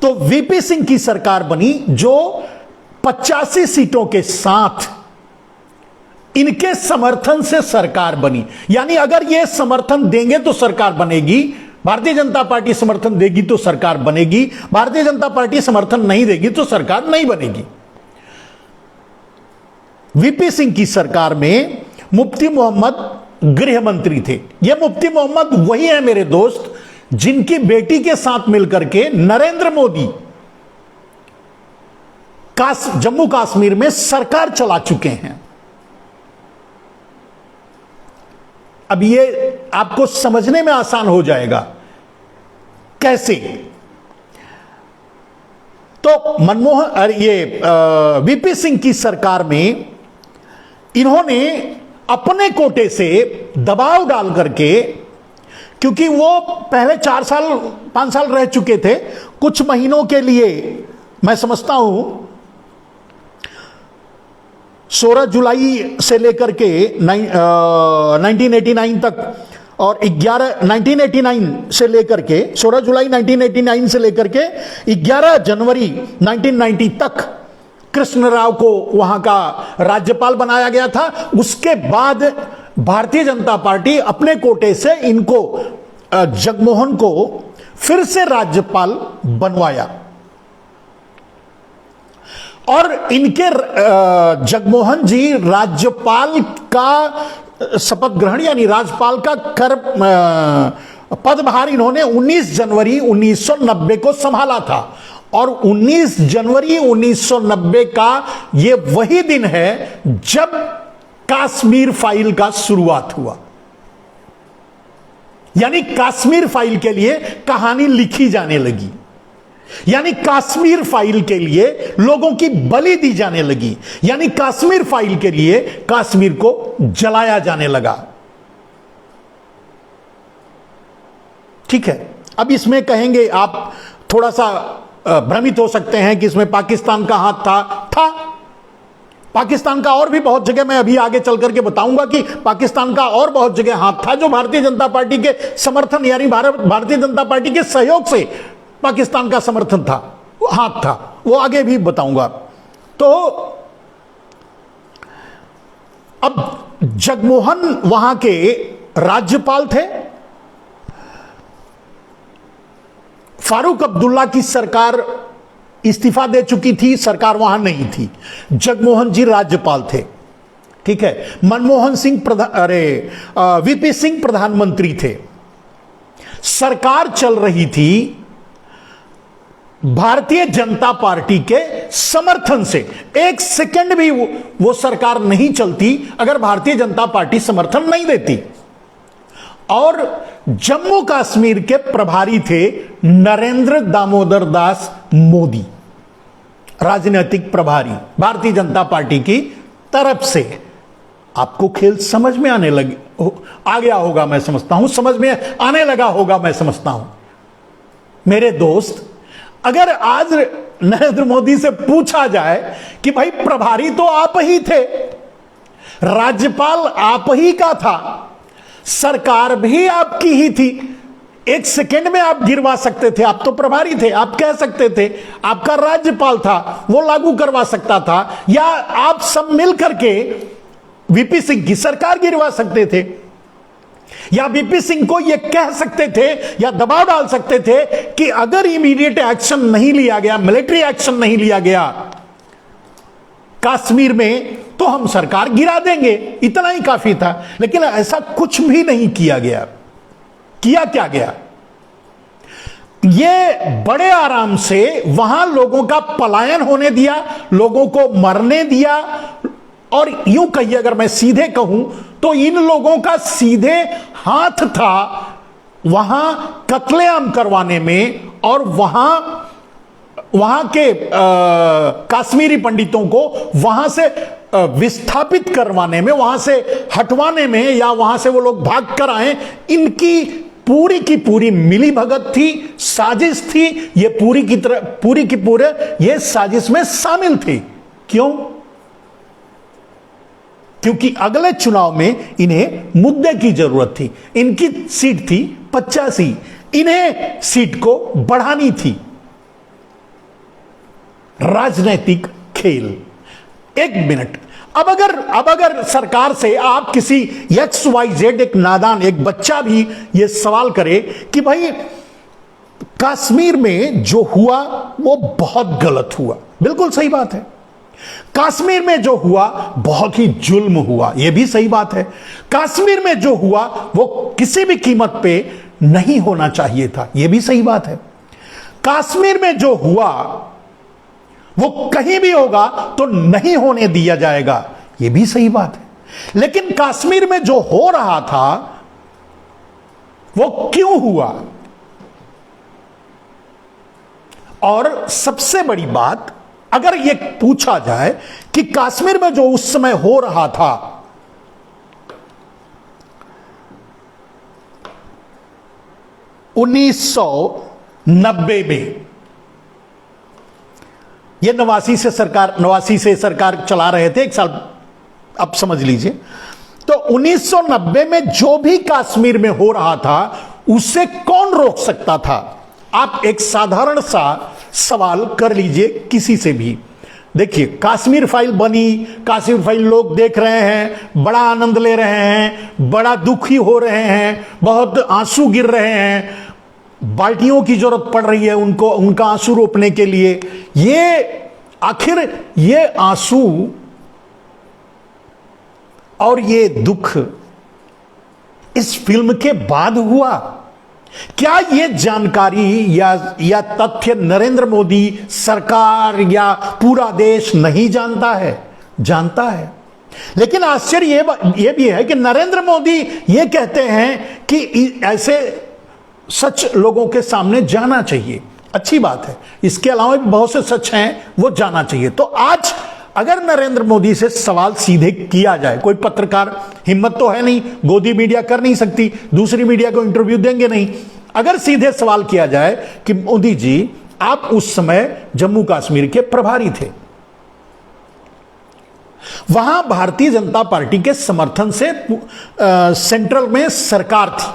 तो वीपी सिंह की सरकार बनी जो 85 सीटों के साथ इनके समर्थन से सरकार बनी। यानी अगर ये समर्थन देंगे तो सरकार बनेगी, भारतीय जनता पार्टी समर्थन देगी तो सरकार बनेगी, भारतीय जनता पार्टी समर्थन नहीं देगी तो सरकार नहीं बनेगी। वीपी सिंह की सरकार में मुफ्ती मोहम्मद गृह मंत्री थे। ये मुफ्ती मोहम्मद वही है मेरे दोस्त जिनकी बेटी के साथ मिलकर के नरेंद्र मोदी जम्मू कश्मीर में सरकार चला चुके हैं। अब ये आपको समझने में आसान हो जाएगा कैसे। तो वीपी सिंह की सरकार में इन्होंने अपने कोटे से दबाव डाल करके, क्योंकि वो पहले 4-5 साल रह चुके थे, कुछ महीनों के लिए मैं समझता हूं 16 जुलाई से लेकर के 1989 तक और 1989 से लेकर के 16 जुलाई 1989 से लेकर के 11 जनवरी 1990 तक कृष्ण राव को वहां का राज्यपाल बनाया गया था। उसके बाद भारतीय जनता पार्टी अपने कोटे से इनको जगमोहन को फिर से राज्यपाल बनवाया और इनके जगमोहन जी राज्यपाल का शपथ ग्रहण यानी राज्यपाल का पदभार इन्होंने 19 जनवरी 1990 को संभाला था। और 19 जनवरी 1990 का ये वही दिन है जब कश्मीर फाइल का शुरुआत हुआ। यानी कश्मीर फाइल के लिए कहानी लिखी जाने लगी, यानी कश्मीर फाइल के लिए लोगों की बलि दी जाने लगी, यानी कश्मीर फाइल के लिए कश्मीर को जलाया जाने लगा। ठीक है, अब इसमें कहेंगे आप, थोड़ा सा भ्रमित हो सकते हैं कि इसमें पाकिस्तान का हाथ था। पाकिस्तान का और भी बहुत जगह, मैं अभी आगे चल करके बताऊंगा कि पाकिस्तान का और बहुत जगह हाथ था जो भारतीय जनता पार्टी के समर्थन यानी भारतीय जनता पार्टी के सहयोग से पाकिस्तान का समर्थन था, हाथ था, वो आगे भी बताऊंगा। तो अब जगमोहन वहां के राज्यपाल थे। फारूक अब्दुल्ला की सरकार इस्तीफा दे चुकी थी, सरकार वहां नहीं थी, जगमोहन जी राज्यपाल थे। ठीक है, मनमोहन सिंह वीपी सिंह प्रधानमंत्री थे। सरकार चल रही थी भारतीय जनता पार्टी के समर्थन से। एक सेकंड भी वो सरकार नहीं चलती अगर भारतीय जनता पार्टी समर्थन नहीं देती। और जम्मू कश्मीर के प्रभारी थे नरेंद्र दामोदर दास मोदी, राजनीतिक प्रभारी भारतीय जनता पार्टी की तरफ से। आपको खेल समझ में आ गया होगा, मैं समझता हूं, समझ में आने लगा होगा, मैं समझता हूं। मेरे दोस्त, अगर आज नरेंद्र मोदी से पूछा जाए कि भाई प्रभारी तो आप ही थे, राज्यपाल आप ही का था, सरकार भी आपकी ही थी, एक सेकेंड में आप गिरवा सकते थे, आप तो प्रभारी थे, आप कह सकते थे, आपका राज्यपाल था, वो लागू करवा सकता था, या आप सब मिलकर के वीपी सिंह की सरकार गिरवा सकते थे। या वीपी सिंह को यह कह सकते थे या दबाव डाल सकते थे कि अगर इमीडिएट एक्शन नहीं लिया गया, मिलिट्री एक्शन नहीं लिया गया कश्मीर में, तो हम सरकार गिरा देंगे, इतना ही काफी था। लेकिन ऐसा कुछ भी नहीं किया गया। किया क्या गया? ये बड़े आराम से वहां लोगों का पलायन होने दिया, लोगों को मरने दिया। और यूं कहिए, अगर मैं सीधे कहूं तो इन लोगों का सीधे हाथ था वहां कत्लेआम करवाने में और वहां के कश्मीरी पंडितों को वहां से विस्थापित करवाने में, वहां से हटवाने में, या वहां से वो लोग भाग कर आए। इनकी पूरी की पूरी मिली भगत थी, साजिश थी। ये पूरी की पूरे ये साजिश में शामिल थी। क्यों? क्योंकि अगले चुनाव में इन्हें मुद्दे की जरूरत थी। इनकी सीट थी 85, इन्हें सीट को बढ़ानी थी। राजनीतिक खेल। एक मिनट, अब अगर सरकार से आप किसी XYZ, एक नादान, एक बच्चा भी ये सवाल करे कि भाई कश्मीर में जो हुआ वो बहुत गलत हुआ, बिल्कुल सही बात है। कश्मीर में जो हुआ बहुत ही जुल्म हुआ, यह भी सही बात है। कश्मीर में जो हुआ वो किसी भी कीमत पे नहीं होना चाहिए था, यह भी सही बात है। कश्मीर में जो हुआ वो कहीं भी होगा तो नहीं होने दिया जाएगा, यह भी सही बात है। लेकिन कश्मीर में जो हो रहा था वो क्यों हुआ? और सबसे बड़ी बात, अगर यह पूछा जाए कि कश्मीर में जो उस समय हो रहा था, $1990 में, यह 89 से सरकार चला रहे थे, एक साल अब समझ लीजिए। तो 1990 में जो भी कश्मीर में हो रहा था उसे कौन रोक सकता था? आप एक साधारण सा सवाल कर लीजिए किसी से भी। देखिए, कश्मीर फाइल बनी, कश्मीर फाइल लोग देख रहे हैं, बड़ा आनंद ले रहे हैं, बड़ा दुखी हो रहे हैं, बहुत आंसू गिर रहे हैं, बाल्टियों की जरूरत पड़ रही है उनको, उनका आंसू रोकने के लिए। ये आखिर ये आंसू और ये दुख इस फिल्म के बाद हुआ? क्या ये जानकारी या तथ्य नरेंद्र मोदी सरकार या पूरा देश नहीं जानता है? जानता है। लेकिन आश्चर्य ये भी है कि नरेंद्र मोदी ये कहते हैं कि ऐसे सच लोगों के सामने जाना चाहिए। अच्छी बात है, इसके अलावा भी बहुत से सच हैं, वो जाना चाहिए। तो आज अगर नरेंद्र मोदी से सवाल सीधे किया जाए, कोई पत्रकार, हिम्मत तो है नहीं, गोदी मीडिया कर नहीं सकती, दूसरी मीडिया को इंटरव्यू देंगे नहीं, अगर सीधे सवाल किया जाए कि मोदी जी आप उस समय जम्मू कश्मीर के प्रभारी थे, वहां भारतीय जनता पार्टी के समर्थन से सेंट्रल में सरकार थी,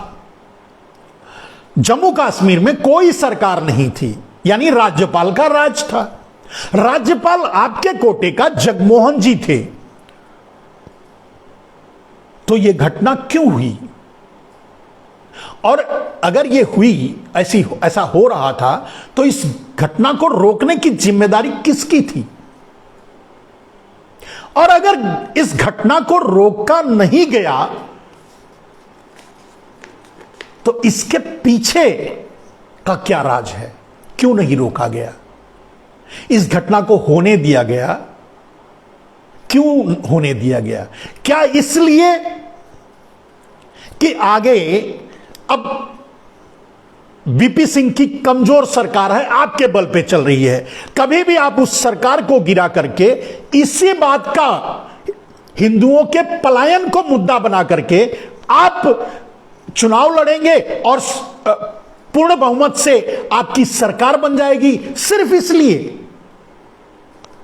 जम्मू कश्मीर में कोई सरकार नहीं थी, यानी राज्यपाल का राज था, राज्यपाल आपके कोटे का जगमोहन जी थे, तो यह घटना क्यों हुई? और अगर यह हुई, ऐसा हो रहा था, तो इस घटना को रोकने की जिम्मेदारी किसकी थी? और अगर इस घटना को रोका नहीं गया तो इसके पीछे का क्या राज है? क्यों नहीं रोका गया? इस घटना को होने दिया गया, क्यों होने दिया गया? क्या इसलिए कि आगे अब वीपी सिंह की कमजोर सरकार है, आपके बल पे चल रही है, कभी भी आप उस सरकार को गिरा करके इसी बात का, हिंदुओं के पलायन को मुद्दा बना करके आप चुनाव लड़ेंगे और पूर्ण बहुमत से आपकी सरकार बन जाएगी, सिर्फ इसलिए?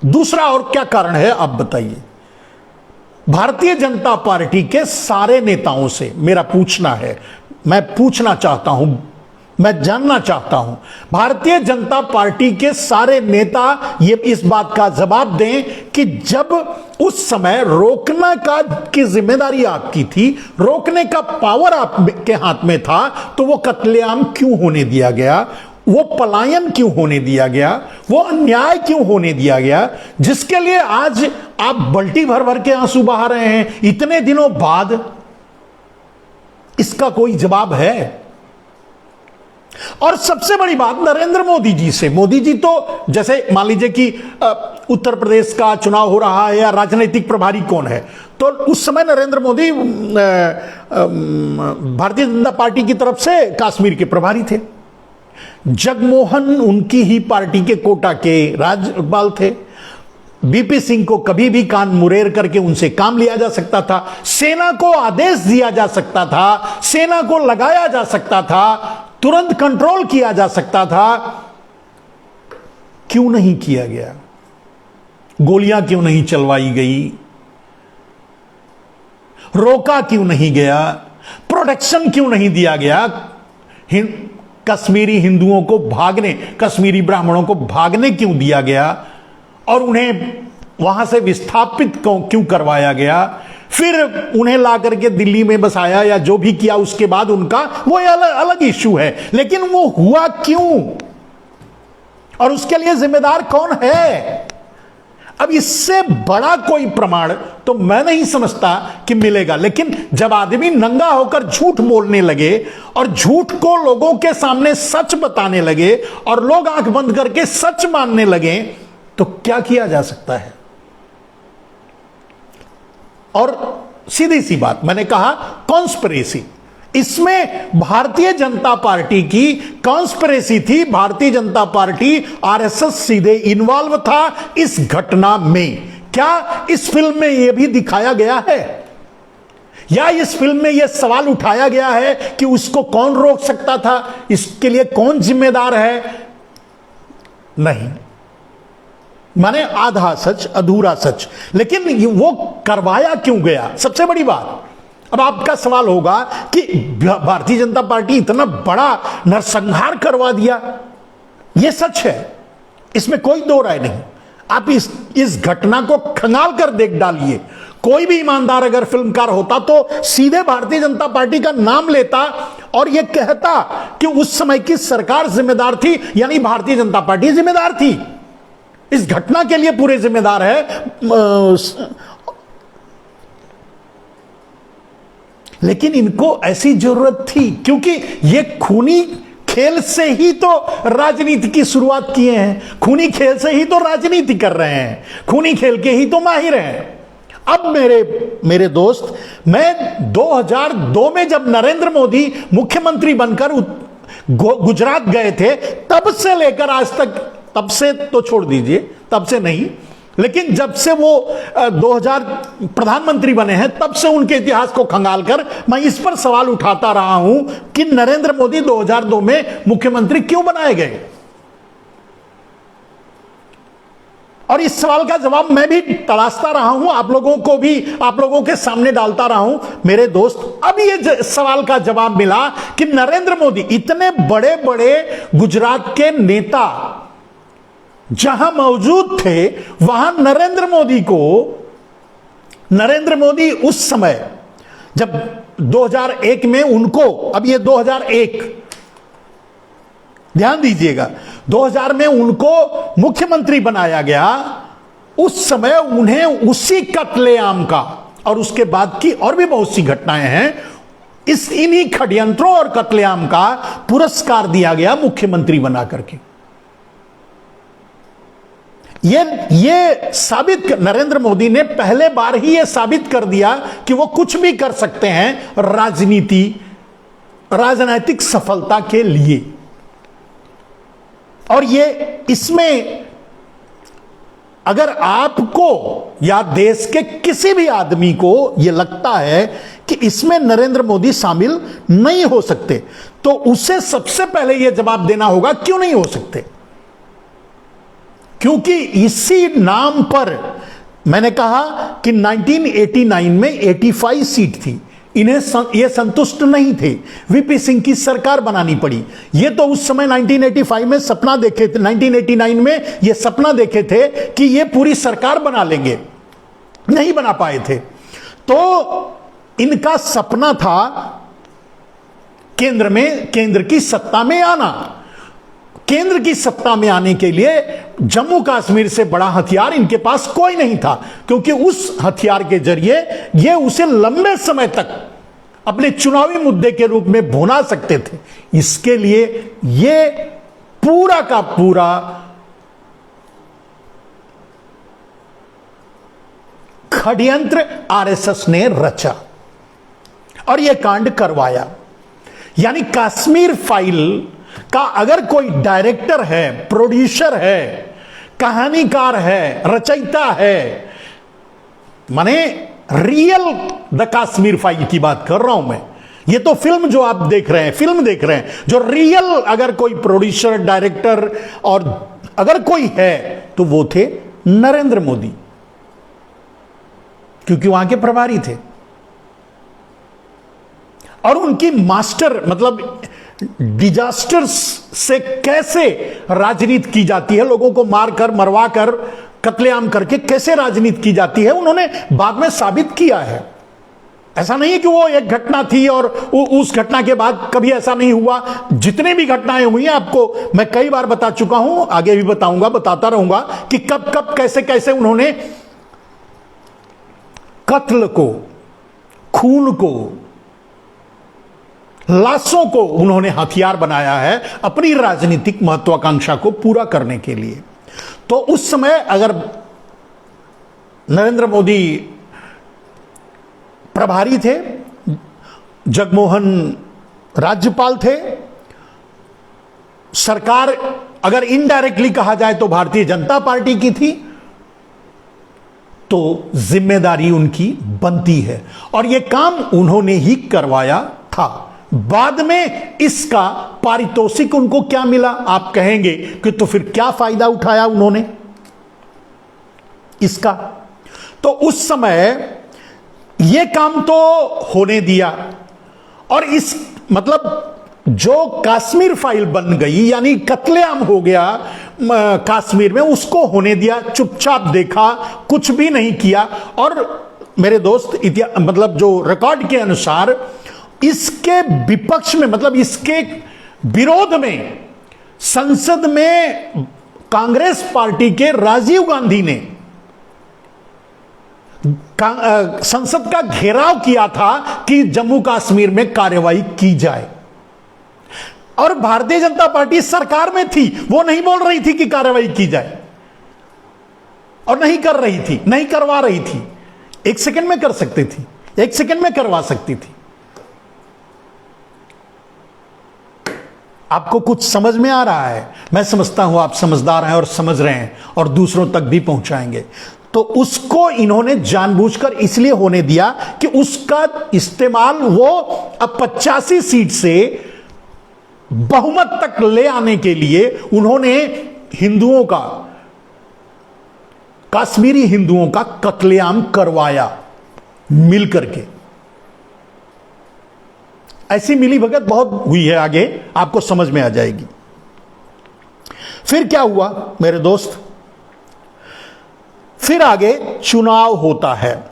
दूसरा और क्या कारण है आप बताइए? भारतीय जनता पार्टी के सारे नेताओं से मेरा पूछना है, मैं पूछना चाहता हूं मैं जानना चाहता हूं, भारतीय जनता पार्टी के सारे नेता ये इस बात का जवाब दें कि जब उस समय रोकना का की जिम्मेदारी आपकी थी, रोकने का पावर आपके हाथ में था, तो वो कत्लेआम क्यों होने दिया गया, वो पलायन क्यों होने दिया गया, वो अन्याय क्यों होने दिया गया, जिसके लिए आज आप बल्टी भर भर के आंसू बहा रहे हैं इतने दिनों बाद? इसका कोई जवाब है? और सबसे बड़ी बात नरेंद्र मोदी जी से, मोदी जी तो जैसे मान लीजिए कि उत्तर प्रदेश का चुनाव हो रहा है या राजनीतिक प्रभारी कौन है, तो उस समय नरेंद्र मोदी भारतीय जनता पार्टी की तरफ से कश्मीर के प्रभारी थे। जगमोहन उनकी ही पार्टी के कोटा के राज्यपाल थे। बीपी सिंह को कभी भी कान मुरेर करके उनसे काम लिया जा सकता था, सेना को आदेश दिया जा सकता था, सेना को लगाया जा सकता था, तुरंत कंट्रोल किया जा सकता था। क्यों नहीं किया गया? गोलियां क्यों नहीं चलवाई गई? रोका क्यों नहीं गया? प्रोटेक्शन क्यों नहीं दिया गया? कश्मीरी हिंदुओं को भागने, कश्मीरी ब्राह्मणों को भागने क्यों दिया गया और उन्हें वहां से विस्थापित क्यों करवाया गया? फिर उन्हें ला करके दिल्ली में बसाया या जो भी किया उसके बाद उनका वो अलग इश्यू है, लेकिन वो हुआ क्यों और उसके लिए जिम्मेदार कौन है? अब इससे बड़ा कोई प्रमाण तो मैं नहीं समझता कि मिलेगा। लेकिन जब आदमी नंगा होकर झूठ बोलने लगे और झूठ को लोगों के सामने सच बताने लगे और लोग आंख बंद करके सच मानने लगे, तो क्या किया जा सकता है? और सीधी सी बात, मैंने कहा कॉन्स्पिरेसी, इसमें भारतीय जनता पार्टी की कॉन्स्पिरेसी थी। भारतीय जनता पार्टी, आरएसएस सीधे इन्वॉल्व था इस घटना में। क्या इस फिल्म में यह भी दिखाया गया है या इस फिल्म में यह सवाल उठाया गया है कि उसको कौन रोक सकता था, इसके लिए कौन जिम्मेदार है? नहीं, माने आधा सच अधूरा सच। लेकिन वो करवाया क्यों गया, सबसे बड़ी बात। अब आपका सवाल होगा कि भारतीय जनता पार्टी इतना बड़ा नरसंहार करवा दिया, यह सच है, इसमें कोई दो राय नहीं। आप इस घटना को खंगाल कर देख डालिए। कोई भी ईमानदार अगर फिल्मकार होता तो सीधे भारतीय जनता पार्टी का नाम लेता और यह कहता कि उस समय की सरकार जिम्मेदार थी, यानी भारतीय जनता पार्टी जिम्मेदार थी, इस घटना के लिए पूरे जिम्मेदार है। लेकिन इनको ऐसी जरूरत थी क्योंकि ये खूनी खेल से ही तो राजनीति की शुरुआत किए हैं, खूनी खेल से ही तो राजनीति कर रहे हैं, खूनी खेल के ही तो माहिर हैं। अब मेरे दोस्त, मैं 2002 में जब नरेंद्र मोदी मुख्यमंत्री बनकर गुजरात गए थे, तब से लेकर आज तक, तब से तो छोड़ दीजिए, तब से नहीं, लेकिन जब से वो 2000 प्रधानमंत्री बने हैं, तब से उनके इतिहास को खंगालकर मैं इस पर सवाल उठाता रहा हूं कि नरेंद्र मोदी 2002 में मुख्यमंत्री क्यों बनाए गए। और इस सवाल का जवाब मैं भी तलाशता रहा हूं, आप लोगों के सामने डालता रहा हूं। मेरे दोस्त, अब ये सवाल का जवाब मिला कि नरेंद्र मोदी, इतने बड़े बड़े गुजरात के नेता जहां मौजूद थे, वहां नरेंद्र मोदी उस समय जब 2001 में उनको, अब ये 2001, ध्यान दीजिएगा, 2000 में उनको मुख्यमंत्री बनाया गया, उस समय उन्हें उसी कत्लेआम का और उसके बाद की और भी बहुत सी घटनाएं हैं, इन्हीं षड्यंत्रों और कत्लेआम का पुरस्कार दिया गया मुख्यमंत्री बना करके। ये साबित, नरेंद्र मोदी ने पहले बार ही ये साबित कर दिया कि वो कुछ भी कर सकते हैं राजनीतिक सफलता के लिए। और ये इसमें अगर आपको या देश के किसी भी आदमी को यह लगता है कि इसमें नरेंद्र मोदी शामिल नहीं हो सकते, तो उसे सबसे पहले यह जवाब देना होगा क्यों नहीं हो सकते। क्योंकि इसी नाम पर मैंने कहा कि 1989 में 85 सीट थी, इन्हें ये संतुष्ट नहीं थे, वीपी सिंह की सरकार बनानी पड़ी। ये तो उस समय 1985 में सपना देखे थे, 1989 में ये सपना देखे थे कि ये पूरी सरकार बना लेंगे, नहीं बना पाए थे। तो इनका सपना था केंद्र की सत्ता में आना। केंद्र की सत्ता में आने के लिए जम्मू कश्मीर से बड़ा हथियार इनके पास कोई नहीं था, क्योंकि उस हथियार के जरिए ये उसे लंबे समय तक अपने चुनावी मुद्दे के रूप में भुना सकते थे। इसके लिए ये पूरा का पूरा षड्यंत्र आरएसएस ने रचा और यह कांड करवाया। यानी कश्मीर फाइल का अगर कोई डायरेक्टर है, प्रोड्यूसर है, कहानीकार है, रचयिता है, माने रियल द कश्मीर फाइल की बात कर रहा हूं मैं। ये तो फिल्म जो आप देख रहे हैं, फिल्म देख रहे हैं, जो रियल अगर कोई प्रोड्यूसर, डायरेक्टर और अगर कोई है तो वो थे नरेंद्र मोदी, क्योंकि वहां के प्रभारी थे। और उनकी मास्टर मतलब डिजास्टर्स से कैसे राजनीति की जाती है, लोगों को मारकर, मरवाकर, कत्लेआम करके कैसे राजनीति की जाती है, उन्होंने बाद में साबित किया है। ऐसा नहीं है कि वो एक घटना थी और उस घटना के बाद कभी ऐसा नहीं हुआ। जितने भी घटनाएं हुई हैं आपको मैं कई बार बता चुका हूं, आगे भी बताऊंगा, बताता रहूंगा कि कब कब कैसे कैसे उन्होंने कत्ल को, खून को, लाशों को उन्होंने हथियार बनाया है अपनी राजनीतिक महत्वाकांक्षा को पूरा करने के लिए। तो उस समय अगर नरेंद्र मोदी प्रभारी थे, जगमोहन राज्यपाल थे, सरकार अगर इनडायरेक्टली कहा जाए तो भारतीय जनता पार्टी की थी, तो जिम्मेदारी उनकी बनती है और यह काम उन्होंने ही करवाया था। बाद में इसका पारितोषिक उनको क्या मिला, आप कहेंगे कि तो फिर क्या फायदा उठाया उन्होंने इसका। तो उस समय यह काम तो होने दिया और इस मतलब जो कश्मीर फाइल बन गई, यानी कत्लेआम हो गया कश्मीर में, उसको होने दिया, चुपचाप देखा, कुछ भी नहीं किया। और मेरे दोस्त मतलब जो रिकॉर्ड के अनुसार इसके विपक्ष में मतलब इसके विरोध में संसद में कांग्रेस पार्टी के राजीव गांधी ने संसद का घेराव किया था कि जम्मू कश्मीर में कार्रवाई की जाए। और भारतीय जनता पार्टी सरकार में थी, वो नहीं बोल रही थी कि कार्रवाई की जाए और नहीं कर रही थी, नहीं करवा रही थी। एक सेकंड में कर सकती थी, एक सेकंड में करवा सकती थी। आपको कुछ समझ में आ रहा है? मैं समझता हूं आप समझदार हैं और समझ रहे हैं और दूसरों तक भी पहुंचाएंगे। तो उसको इन्होंने जानबूझकर इसलिए होने दिया कि उसका इस्तेमाल वो अब 85 सीट से बहुमत तक ले आने के लिए उन्होंने हिंदुओं का, कश्मीरी हिंदुओं का कत्लेआम करवाया मिलकर के। ऐसी मिलीभगत बहुत हुई है, आगे आपको समझ में आ जाएगी। फिर क्या हुआ मेरे दोस्त? फिर आगे चुनाव होता है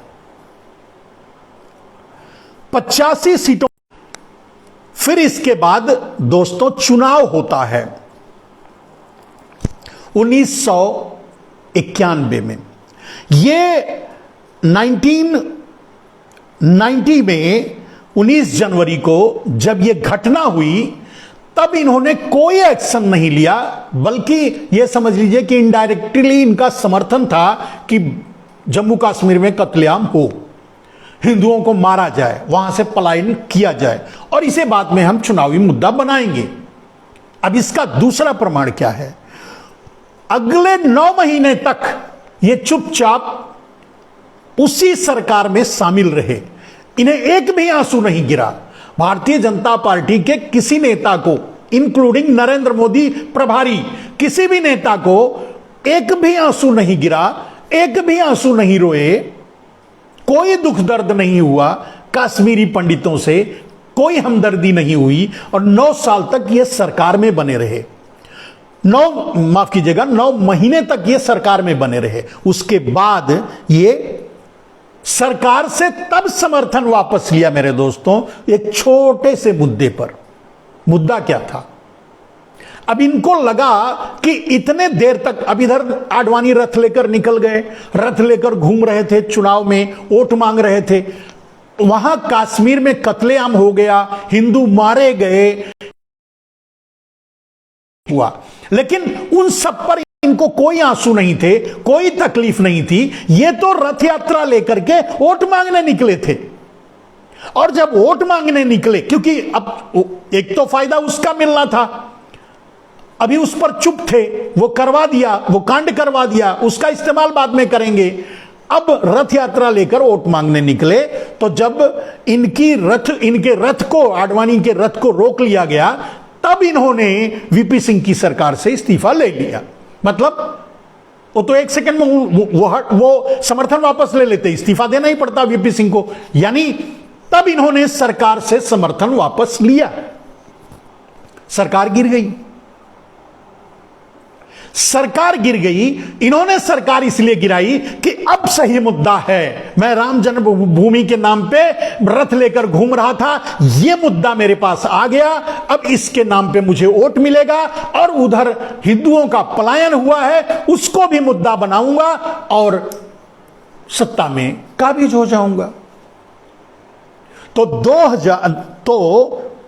85 सीटों। फिर इसके बाद दोस्तों चुनाव होता है 1991 में। ये 1990 में 19 जनवरी को जब यह घटना हुई तब इन्होंने कोई एक्शन नहीं लिया, बल्कि यह समझ लीजिए कि इनडायरेक्टली इनका समर्थन था कि जम्मू कश्मीर में कत्लेआम हो, हिंदुओं को मारा जाए, वहां से पलायन किया जाए और इसे बाद में हम चुनावी मुद्दा बनाएंगे। अब इसका दूसरा प्रमाण क्या है? अगले 9 महीने तक ये चुपचाप उसी सरकार में शामिल रहे, इन्हें एक भी आंसू नहीं गिरा। भारतीय जनता पार्टी के किसी नेता को, इंक्लूडिंग नरेंद्र मोदी प्रभारी, किसी भी नेता को एक भी आंसू नहीं गिरा, एक भी आंसू नहीं रोए, कोई दुख दर्द नहीं हुआ, कश्मीरी पंडितों से कोई हमदर्दी नहीं हुई और 9 साल तक ये सरकार में बने रहे। 9 महीने तक ये सरकार में बने रहे। उसके बाद ये सरकार से तब समर्थन वापस लिया मेरे दोस्तों, एक छोटे से मुद्दे पर। मुद्दा क्या था? अब इनको लगा कि इतने देर तक, अब इधर आडवाणी रथ लेकर निकल गए, रथ लेकर घूम रहे थे, चुनाव में वोट मांग रहे थे, वहां कश्मीर में कत्लेआम हो गया, हिंदू मारे गए हुआ, लेकिन उन सब पर इनको कोई आंसू नहीं थे, कोई तकलीफ नहीं थी। ये तो रथ यात्रा लेकर के वोट मांगने निकले थे। और जब वोट मांगने निकले, क्योंकि अब एक तो फायदा उसका मिलना था, अभी उस पर चुप थे, वो करवा दिया, वो कांड करवा दिया, उसका इस्तेमाल बाद में करेंगे। अब रथ यात्रा लेकर वोट मांगने निकले, तो जब इनके रथ को, आडवाणी के रथ को रोक लिया गया, तब इन्होंने वीपी सिंह की सरकार से इस्तीफा ले लिया। मतलब वो तो 1 सेकंड में वो समर्थन वापस ले लेते, इस्तीफा देना ही पड़ता वीपी सिंह को। यानी तब इन्होंने सरकार से समर्थन वापस लिया, सरकार गिर गई। सरकार गिर गई, इन्होंने सरकार इसलिए गिराई कि अब सही मुद्दा है। मैं राम जन्मभूमि के नाम पे रथ लेकर घूम रहा था, यह मुद्दा मेरे पास आ गया, अब इसके नाम पे मुझे वोट मिलेगा, और उधर हिंदुओं का पलायन हुआ है, उसको भी मुद्दा बनाऊंगा और सत्ता में काबिज हो जाऊंगा। तो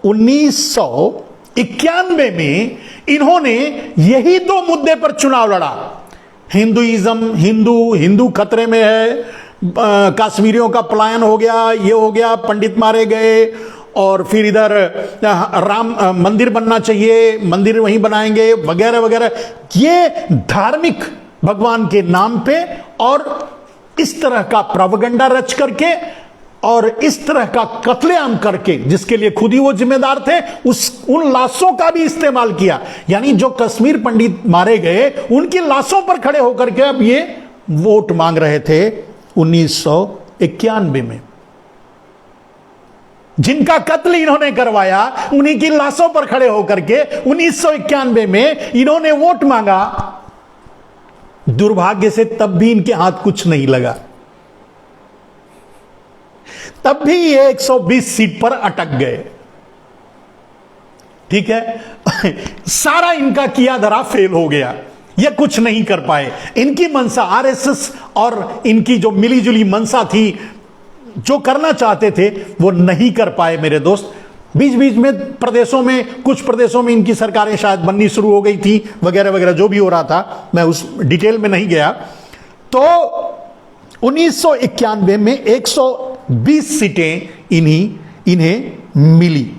1991 में इन्होंने यही 2 मुद्दे पर चुनाव लड़ा। हिंदुइज्म, हिंदू खतरे में है, कश्मीरियों का पलायन हो गया, ये हो गया, पंडित मारे गए, और फिर इधर राम मंदिर बनना चाहिए, मंदिर वहीं बनाएंगे, वगैरह वगैरह। ये धार्मिक भगवान के नाम पे और इस तरह का प्रोपेगेंडा रच करके और इस तरह का कत्लेआम करके, जिसके लिए खुद ही वो जिम्मेदार थे, उन लाशों का भी इस्तेमाल किया। यानी जो कश्मीर पंडित मारे गए, उनकी लाशों पर खड़े होकर के अब ये वोट मांग रहे थे 1991 में। जिनका कत्ल इन्होंने करवाया, उन्हीं की लाशों पर खड़े होकर के 1991 में इन्होंने वोट मांगा। दुर्भाग्य से तब भी इनके हाथ कुछ नहीं लगा, तब भी ये 120 सीट पर अटक गए। ठीक है, सारा इनका किया धरा फेल हो गया, ये कुछ नहीं कर पाए। इनकी मंशा, आरएसएस और इनकी जो मिलीजुली मंशा थी, जो करना चाहते थे वो नहीं कर पाए मेरे दोस्त। बीच बीच में प्रदेशों में, कुछ प्रदेशों में इनकी सरकारें शायद बननी शुरू हो गई थी, वगैरह वगैरह, जो भी हो रहा था, मैं उस डिटेल में नहीं गया। तो 1991 में 120 सीटें इन्हें मिली।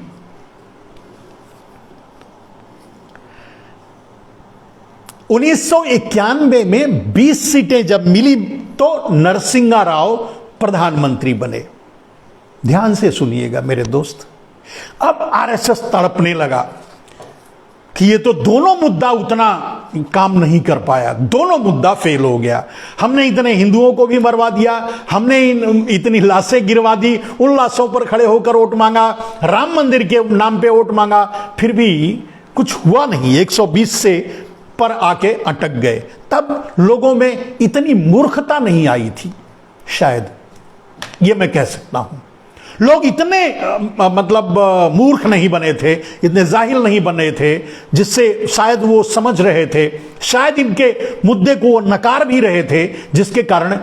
उन्नीस सौ 91 में 20 सीटें जब मिली तो नरसिंहा राव प्रधानमंत्री बने। ध्यान से सुनिएगा मेरे दोस्त। अब आरएसएस तड़पने लगा कि ये तो दोनों मुद्दा उतना काम नहीं कर पाया, दोनों मुद्दा फेल हो गया। हमने इतने हिंदुओं को भी मरवा दिया, हमने इतनी लाशें गिरवा दी, उन लाशों पर खड़े होकर वोट मांगा, राम मंदिर के नाम पे वोट मांगा, फिर भी कुछ हुआ नहीं, 120 से पर आके अटक गए। तब लोगों में इतनी मूर्खता नहीं आई थी, शायद ये मैं कह सकता हूं। लोग इतने मूर्ख नहीं बने थे, इतने जाहिल नहीं बने थे, जिससे शायद वो समझ रहे थे, शायद इनके मुद्दे को वो नकार भी रहे थे, जिसके कारण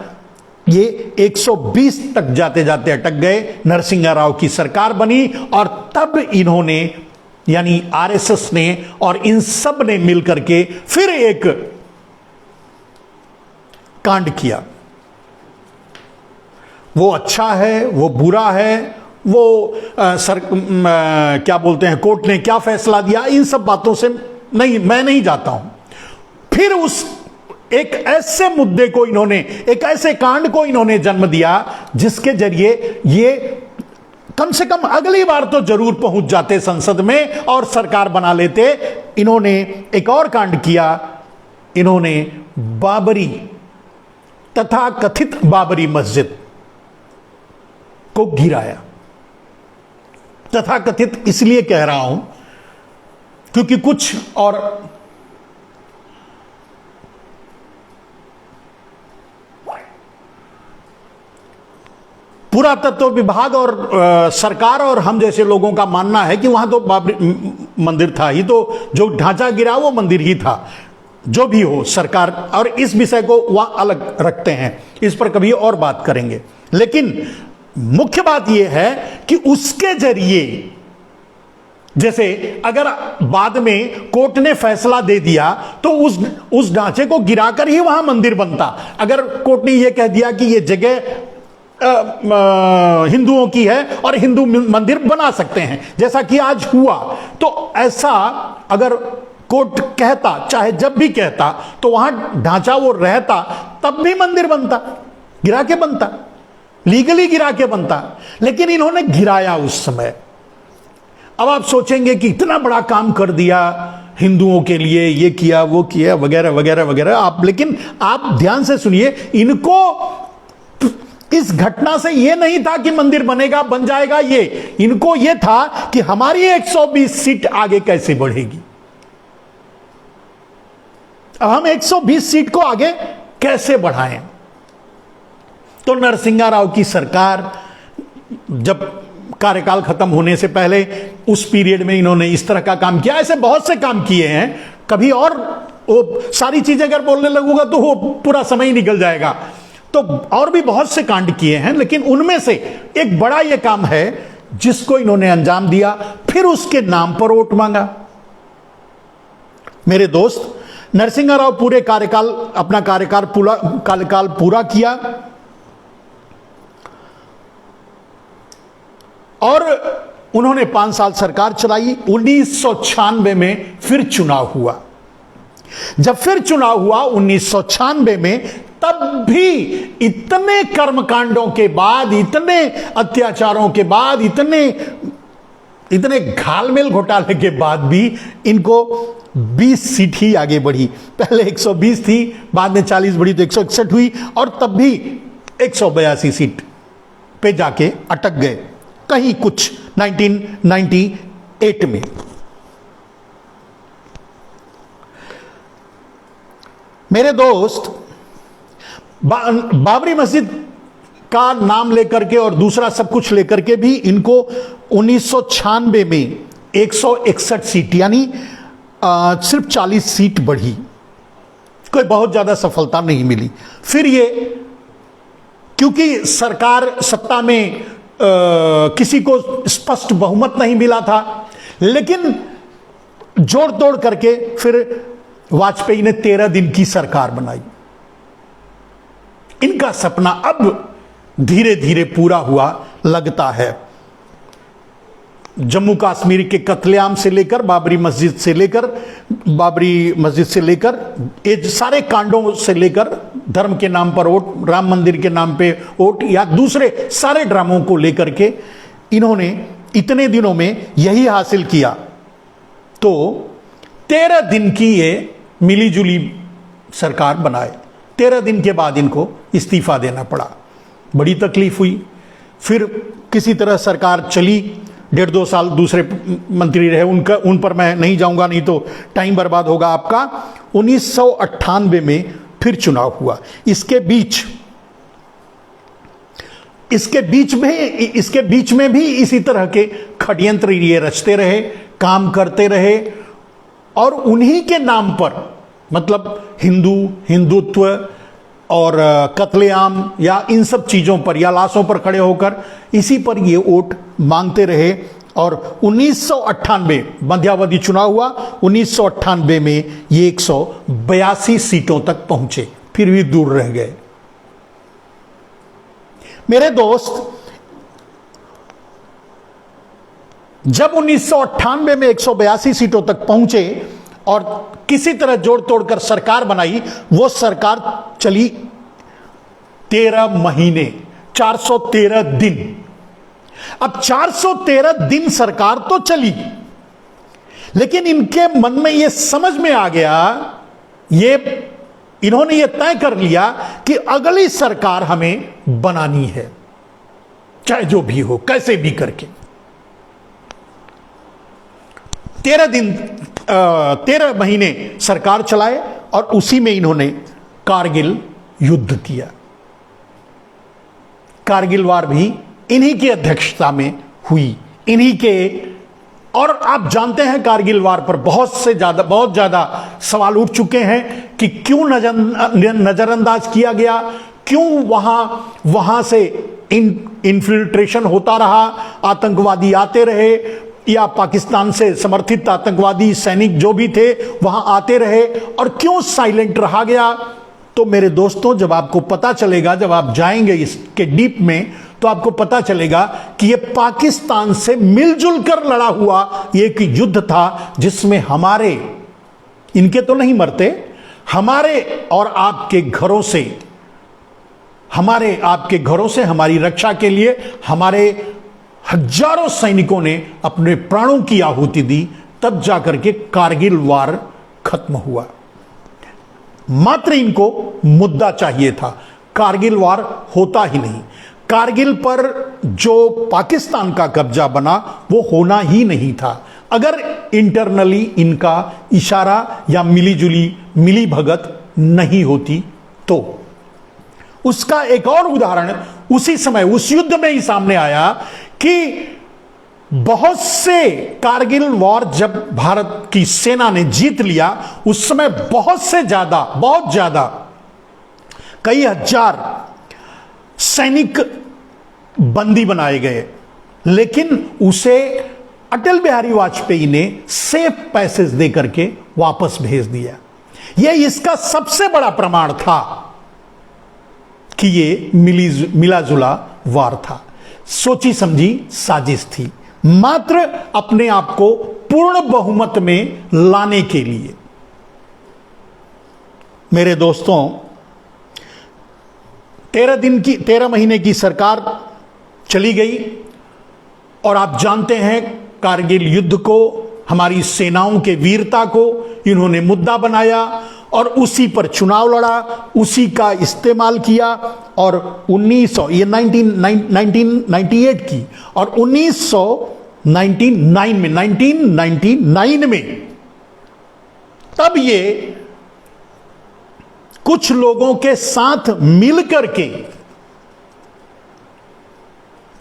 ये 120 तक जाते जाते अटक गए। नरसिंहा राव की सरकार बनी और तब इन्होंने, यानी आरएसएस ने और इन सब ने मिलकर के फिर एक कांड किया। वो अच्छा है, वो बुरा है, वो क्या बोलते हैं, कोर्ट ने क्या फैसला दिया, इन सब बातों से नहीं, मैं नहीं जाता हूं। फिर उस एक ऐसे मुद्दे को इन्होंने, एक ऐसे कांड को इन्होंने जन्म दिया जिसके जरिए ये कम से कम अगली बार तो जरूर पहुंच जाते संसद में और सरकार बना लेते। इन्होंने एक और कांड किया, इन्होंने बाबरी, तथा कथित बाबरी मस्जिद को गिराया। तथाकथित इसलिए कह रहा हूं क्योंकि कुछ और पुरातत्व विभाग और सरकार और हम जैसे लोगों का मानना है कि वहां तो बाबरी मंदिर था ही, तो जो ढांचा गिरा वो मंदिर ही था। जो भी हो, सरकार और इस विषय को वहां अलग रखते हैं, इस पर कभी और बात करेंगे। लेकिन मुख्य बात यह है कि उसके जरिए, जैसे अगर बाद में कोर्ट ने फैसला दे दिया तो उस ढांचे को गिराकर ही वहां मंदिर बनता। अगर कोर्ट ने यह कह दिया कि यह जगह हिंदुओं की है और हिंदू मंदिर बना सकते हैं, जैसा कि आज हुआ, तो ऐसा अगर कोर्ट कहता, चाहे जब भी कहता, तो वहां ढांचा वो रहता, तब भी मंदिर बनता, गिरा के बनता, लीगली गिरा के बनता। लेकिन इन्होंने गिराया उस समय। अब आप सोचेंगे कि इतना बड़ा काम कर दिया हिंदुओं के लिए, ये किया वो किया वगैरह वगैरह वगैरह। लेकिन आप ध्यान से सुनिए, इनको इस घटना से यह नहीं था कि मंदिर बनेगा, बन जाएगा, ये इनको यह था कि हमारी 120 सीट आगे कैसे बढ़ेगी। अब हम 120 सीट को आगे कैसे बढ़ाएं। तो नरसिंहा राव की सरकार जब कार्यकाल खत्म होने से पहले उस पीरियड में इन्होंने इस तरह का काम किया। ऐसे बहुत से काम किए हैं, कभी और वो सारी चीजें अगर बोलने लगूंगा तो वो पूरा समय ही निकल जाएगा। तो और भी बहुत से कांड किए हैं, लेकिन उनमें से एक बड़ा ये काम है जिसको इन्होंने अंजाम दिया, फिर उसके नाम पर वोट मांगा। मेरे दोस्त, नरसिंहा राव पूरे कार्यकाल अपना कार्यकाल पूरा किया और उन्होंने 5 साल सरकार चलाई। 1996 में फिर चुनाव हुआ। जब फिर चुनाव हुआ 1996 में, तब भी इतने कर्मकांडों के बाद, इतने अत्याचारों के बाद, इतने घालमेल घोटाले के बाद भी इनको 20 सीट ही आगे बढ़ी। पहले 120 थी, बाद में 40 बढ़ी तो 161 हुई, और तब भी 182 सीट पे जाके अटक गए कहीं कुछ 1998 में। मेरे दोस्त, बाबरी मस्जिद का नाम लेकर के और दूसरा सब कुछ लेकर के भी इनको 1996 में 161 सीट, यानी सिर्फ 40 सीट बढ़ी, कोई बहुत ज्यादा सफलता नहीं मिली। फिर ये, क्योंकि सरकार सत्ता में किसी को स्पष्ट बहुमत नहीं मिला था, लेकिन जोड़ तोड़ करके फिर वाजपेयी ने 13 दिन की सरकार बनाई। इनका सपना अब धीरे धीरे पूरा हुआ लगता है। जम्मू कश्मीर के कत्लेआम से लेकर बाबरी मस्जिद से लेकर ये सारे कांडों से लेकर, धर्म के नाम पर वोट, राम मंदिर के नाम पे वोट, या दूसरे सारे ड्रामों को लेकर के इन्होंने इतने दिनों में यही हासिल किया। तो 13 दिन की ये मिलीजुली सरकार बनाए। 13 दिन के बाद इनको इस्तीफा देना पड़ा, बड़ी तकलीफ हुई। फिर किसी तरह सरकार चली, 1.5-2 साल दूसरे मंत्री रहे, उन पर मैं नहीं जाऊंगा, नहीं तो टाइम बर्बाद होगा आपका। 1998 में फिर चुनाव हुआ। इसके बीच में भी इसी तरह के षड्यंत्र ये रचते रहे, काम करते रहे, और उन्हीं के नाम पर, मतलब हिंदुत्व और कत्लेआम या इन सब चीजों पर, या लाशों पर खड़े होकर इसी पर ये वोट मांगते रहे। और 1998 मध्यावधि चुनाव हुआ, 1998 में ये 182 सीटों तक पहुंचे, फिर भी दूर रह गए। मेरे दोस्त, जब 1998 में 182 सीटों तक पहुंचे और किसी तरह जोड़ तोड़कर सरकार बनाई, वो सरकार चली 13 महीने, 413 दिन। अब 413 दिन सरकार तो चली, लेकिन इनके मन में यह समझ में आ गया, इन्होंने यह तय कर लिया कि अगली सरकार हमें बनानी है, चाहे जो भी हो, कैसे भी करके। 13 महीने सरकार चलाए और उसी में इन्होंने कारगिल युद्ध किया। कारगिल वार भी इन्हीं की अध्यक्षता में हुई, इन्हीं के। और आप जानते हैं कारगिल वार पर बहुत ज्यादा सवाल उठ चुके हैं कि क्यों नजरअंदाज किया गया, क्यों वहां से इन्फिल्ट्रेशन होता रहा, आतंकवादी आते रहे, या पाकिस्तान से समर्थित आतंकवादी सैनिक जो भी थे वहां आते रहे, और क्यों साइलेंट रहा गया। तो मेरे दोस्तों, जब आपको पता चलेगा, जब आप जाएंगे इसके डीप में, तो आपको पता चलेगा कि यह पाकिस्तान से मिलजुल कर लड़ा हुआ एक युद्ध था, जिसमें हमारे, इनके तो नहीं मरते, हमारे और आपके घरों से, हमारी रक्षा के लिए हमारे हजारों सैनिकों ने अपने प्राणों की आहुति दी, तब जाकर के कारगिल वार खत्म हुआ। मात्र इनको मुद्दा चाहिए था, कारगिल वार होता ही नहीं। कारगिल पर जो पाकिस्तान का कब्जा बना वो होना ही नहीं था, अगर इंटरनली इनका इशारा या मिली भगत नहीं होती तो। उसका एक और उदाहरण उसी समय, उस युद्ध में ही सामने आया कि बहुत से, कारगिल वॉर जब भारत की सेना ने जीत लिया, उस समय बहुत ज्यादा कई हजार सैनिक बंदी बनाए गए, लेकिन उसे अटल बिहारी वाजपेयी ने सेफ पैसेज देकर के वापस भेज दिया। यह इसका सबसे बड़ा प्रमाण था कि यह मिलाजुला वार था, सोची समझी साजिश थी, मात्र अपने आप को पूर्ण बहुमत में लाने के लिए। मेरे दोस्तों, 13 महीने की सरकार चली गई, और आप जानते हैं कारगिल युद्ध को, हमारी सेनाओं के वीरता को इन्होंने मुद्दा बनाया और उसी पर चुनाव लड़ा, उसी का इस्तेमाल किया। और 1998 की और 1999 में तब ये कुछ लोगों के साथ मिलकर के,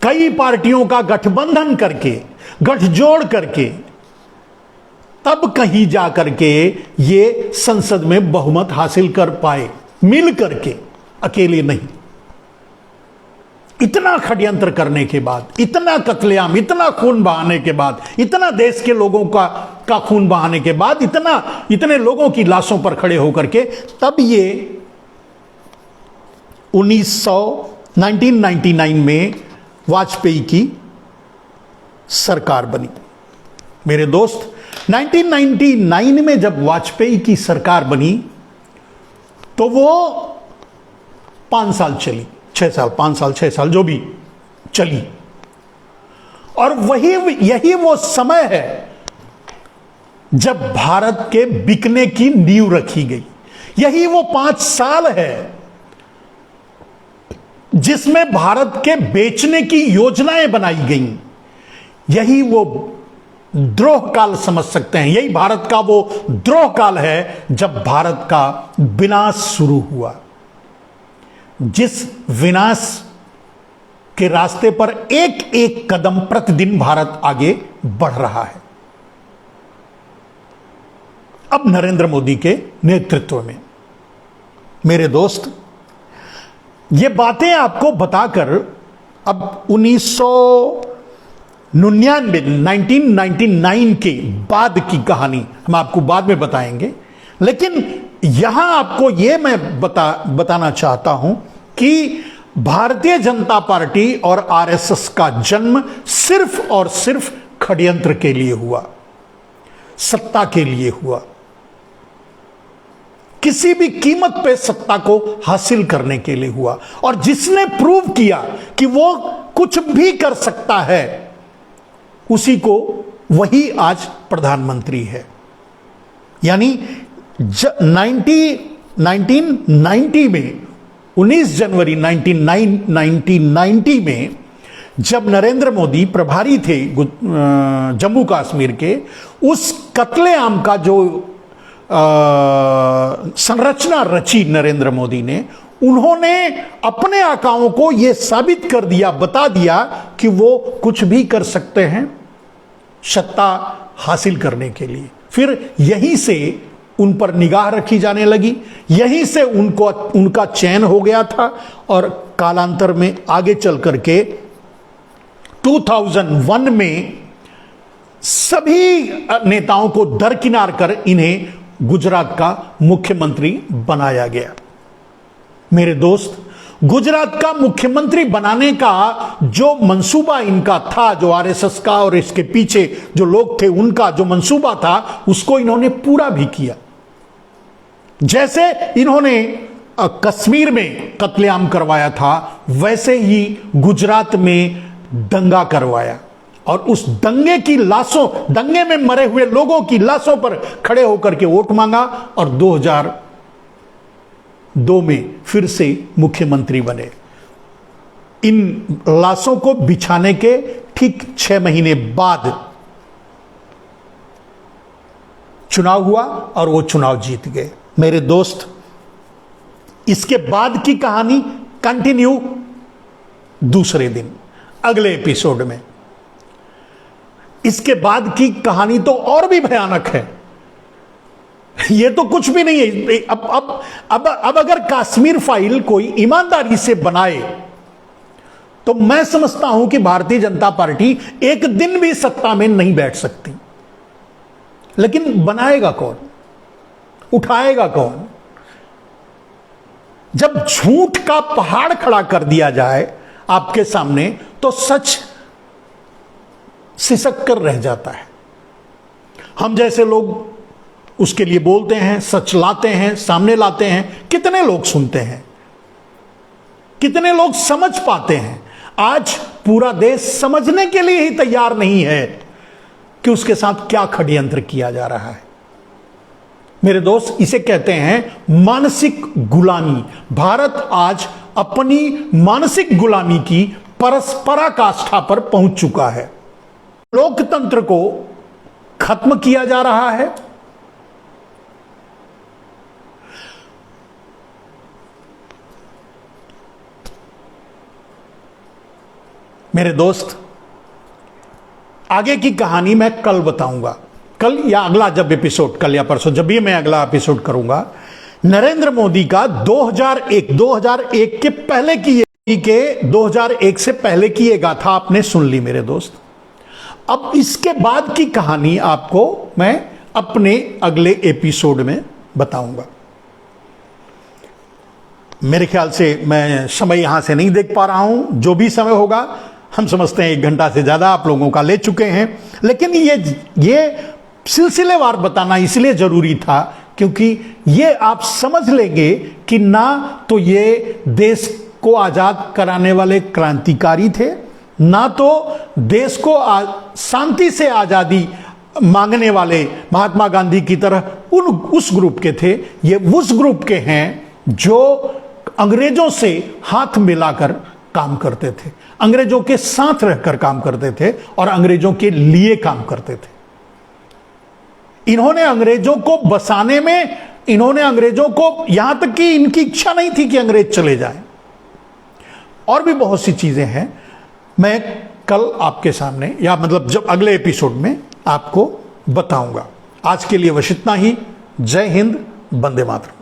कई पार्टियों का गठबंधन करके, गठजोड़ करके, तब कहीं जाकर के ये संसद में बहुमत हासिल कर पाए, मिल करके, अकेले नहीं। इतना षड्यंत्र करने के बाद, इतना कत्लेआम, इतना खून बहाने के बाद, इतना देश के लोगों का खून बहाने के बाद, इतने लोगों की लाशों पर खड़े होकर के, तब ये 1999 में वाजपेयी की सरकार बनी। मेरे दोस्त, 1999 में जब वाजपेयी की सरकार बनी तो वो 5 साल चली, 6 साल जो भी चली, और यही वो समय है जब भारत के बिकने की नींव रखी गई। यही वो 5 साल है जिसमें भारत के बेचने की योजनाएं बनाई गईं। यही वो द्रोह काल समझ सकते हैं, यही भारत का वो द्रोह काल है जब भारत का विनाश शुरू हुआ। जिस विनाश के रास्ते पर एक एक कदम प्रतिदिन भारत आगे बढ़ रहा है, अब नरेंद्र मोदी के नेतृत्व में। मेरे दोस्त, ये बातें आपको बताकर अब 1999 के बाद की कहानी हम आपको बाद में बताएंगे, लेकिन यहां आपको यह मैं बताना चाहता हूं कि भारतीय जनता पार्टी और आरएसएस का जन्म सिर्फ और सिर्फ षड्यंत्र के लिए हुआ, सत्ता के लिए हुआ, किसी भी कीमत पे सत्ता को हासिल करने के लिए हुआ। और जिसने प्रूव किया कि वो कुछ भी कर सकता है, उसी को वही आज प्रधानमंत्री है। यानी 1990 में, 19 जनवरी 1990 में जब नरेंद्र मोदी प्रभारी थे जम्मू कश्मीर के, उस कत्लेआम का जो संरचना रची नरेंद्र मोदी ने, उन्होंने अपने आकाओं को यह साबित कर दिया, बता दिया कि वो कुछ भी कर सकते हैं सत्ता हासिल करने के लिए। फिर यहीं से उन पर निगाह रखी जाने लगी, यहीं से उनका चयन हो गया था और कालांतर में आगे चल करके 2001 में सभी नेताओं को दरकिनार कर इन्हें गुजरात का मुख्यमंत्री बनाया गया। मेरे दोस्त, गुजरात का मुख्यमंत्री बनाने का जो मंसूबा इनका था, जो आरएसएस का और इसके पीछे जो लोग थे उनका जो मंसूबा था, उसको इन्होंने पूरा भी किया। जैसे इन्होंने कश्मीर में कत्लेआम करवाया था, वैसे ही गुजरात में दंगा करवाया और उस दंगे की लाशों, दंगे में मरे हुए लोगों की लाशों पर खड़े होकर के वोट मांगा और 2002 में फिर से मुख्यमंत्री बने। इन लाशों को बिछाने के ठीक 6 महीने बाद चुनाव हुआ और वो चुनाव जीत गए। मेरे दोस्त, इसके बाद की कहानी कंटिन्यू दूसरे दिन अगले एपिसोड में। इसके बाद की कहानी तो और भी भयानक है। यह तो कुछ भी नहीं है। अब अगर कश्मीर फाइल कोई ईमानदारी से बनाए तो मैं समझता हूं कि भारतीय जनता पार्टी एक दिन भी सत्ता में नहीं बैठ सकती। लेकिन बनाएगा कौन, उठाएगा कौन? जब झूठ का पहाड़ खड़ा कर दिया जाए आपके सामने तो सच सिसक कर रह जाता है। हम जैसे लोग उसके लिए बोलते हैं, सच लाते हैं, सामने लाते हैं। कितने लोग सुनते हैं, कितने लोग समझ पाते हैं? आज पूरा देश समझने के लिए ही तैयार नहीं है कि उसके साथ क्या षड्यंत्र किया जा रहा है। मेरे दोस्त, इसे कहते हैं मानसिक गुलामी। भारत आज अपनी मानसिक गुलामी की पराकाष्ठा पर पहुंच चुका है। लोकतंत्र को खत्म किया जा रहा है। मेरे दोस्त, आगे की कहानी मैं कल बताऊंगा। कल या अगला जब एपिसोड, कल या परसों जब भी मैं अगला एपिसोड करूंगा, नरेंद्र मोदी का 2001 के पहले की, 2001 से पहले की ये गाथा आपने सुन ली मेरे दोस्त। अब इसके बाद की कहानी आपको मैं अपने अगले एपिसोड में बताऊंगा। मेरे ख्याल से मैं समय यहां से नहीं देख पा रहा हूं। जो भी समय होगा, हम समझते हैं 1 घंटा से ज्यादा आप लोगों का ले चुके हैं। लेकिन ये सिलसिलेवार बताना इसलिए जरूरी था क्योंकि ये आप समझ लेंगे कि ना तो ये देश को आजाद कराने वाले क्रांतिकारी थे, ना तो देश को शांति से आजादी मांगने वाले महात्मा गांधी की तरह उस ग्रुप के थे। ये उस ग्रुप के हैं जो अंग्रेजों से हाथ मिलाकर काम करते थे, अंग्रेजों के साथ रहकर काम करते थे और अंग्रेजों के लिए काम करते थे। इन्होंने अंग्रेजों को बसाने में, इन्होंने अंग्रेजों को, यहां तक कि इनकी इच्छा नहीं थी कि अंग्रेज चले जाएं। और भी बहुत सी चीजें हैं, मैं कल आपके सामने, या मतलब जब अगले एपिसोड में आपको बताऊंगा। आज के लिए बस इतना ही। जय हिंद, वंदे मातरम।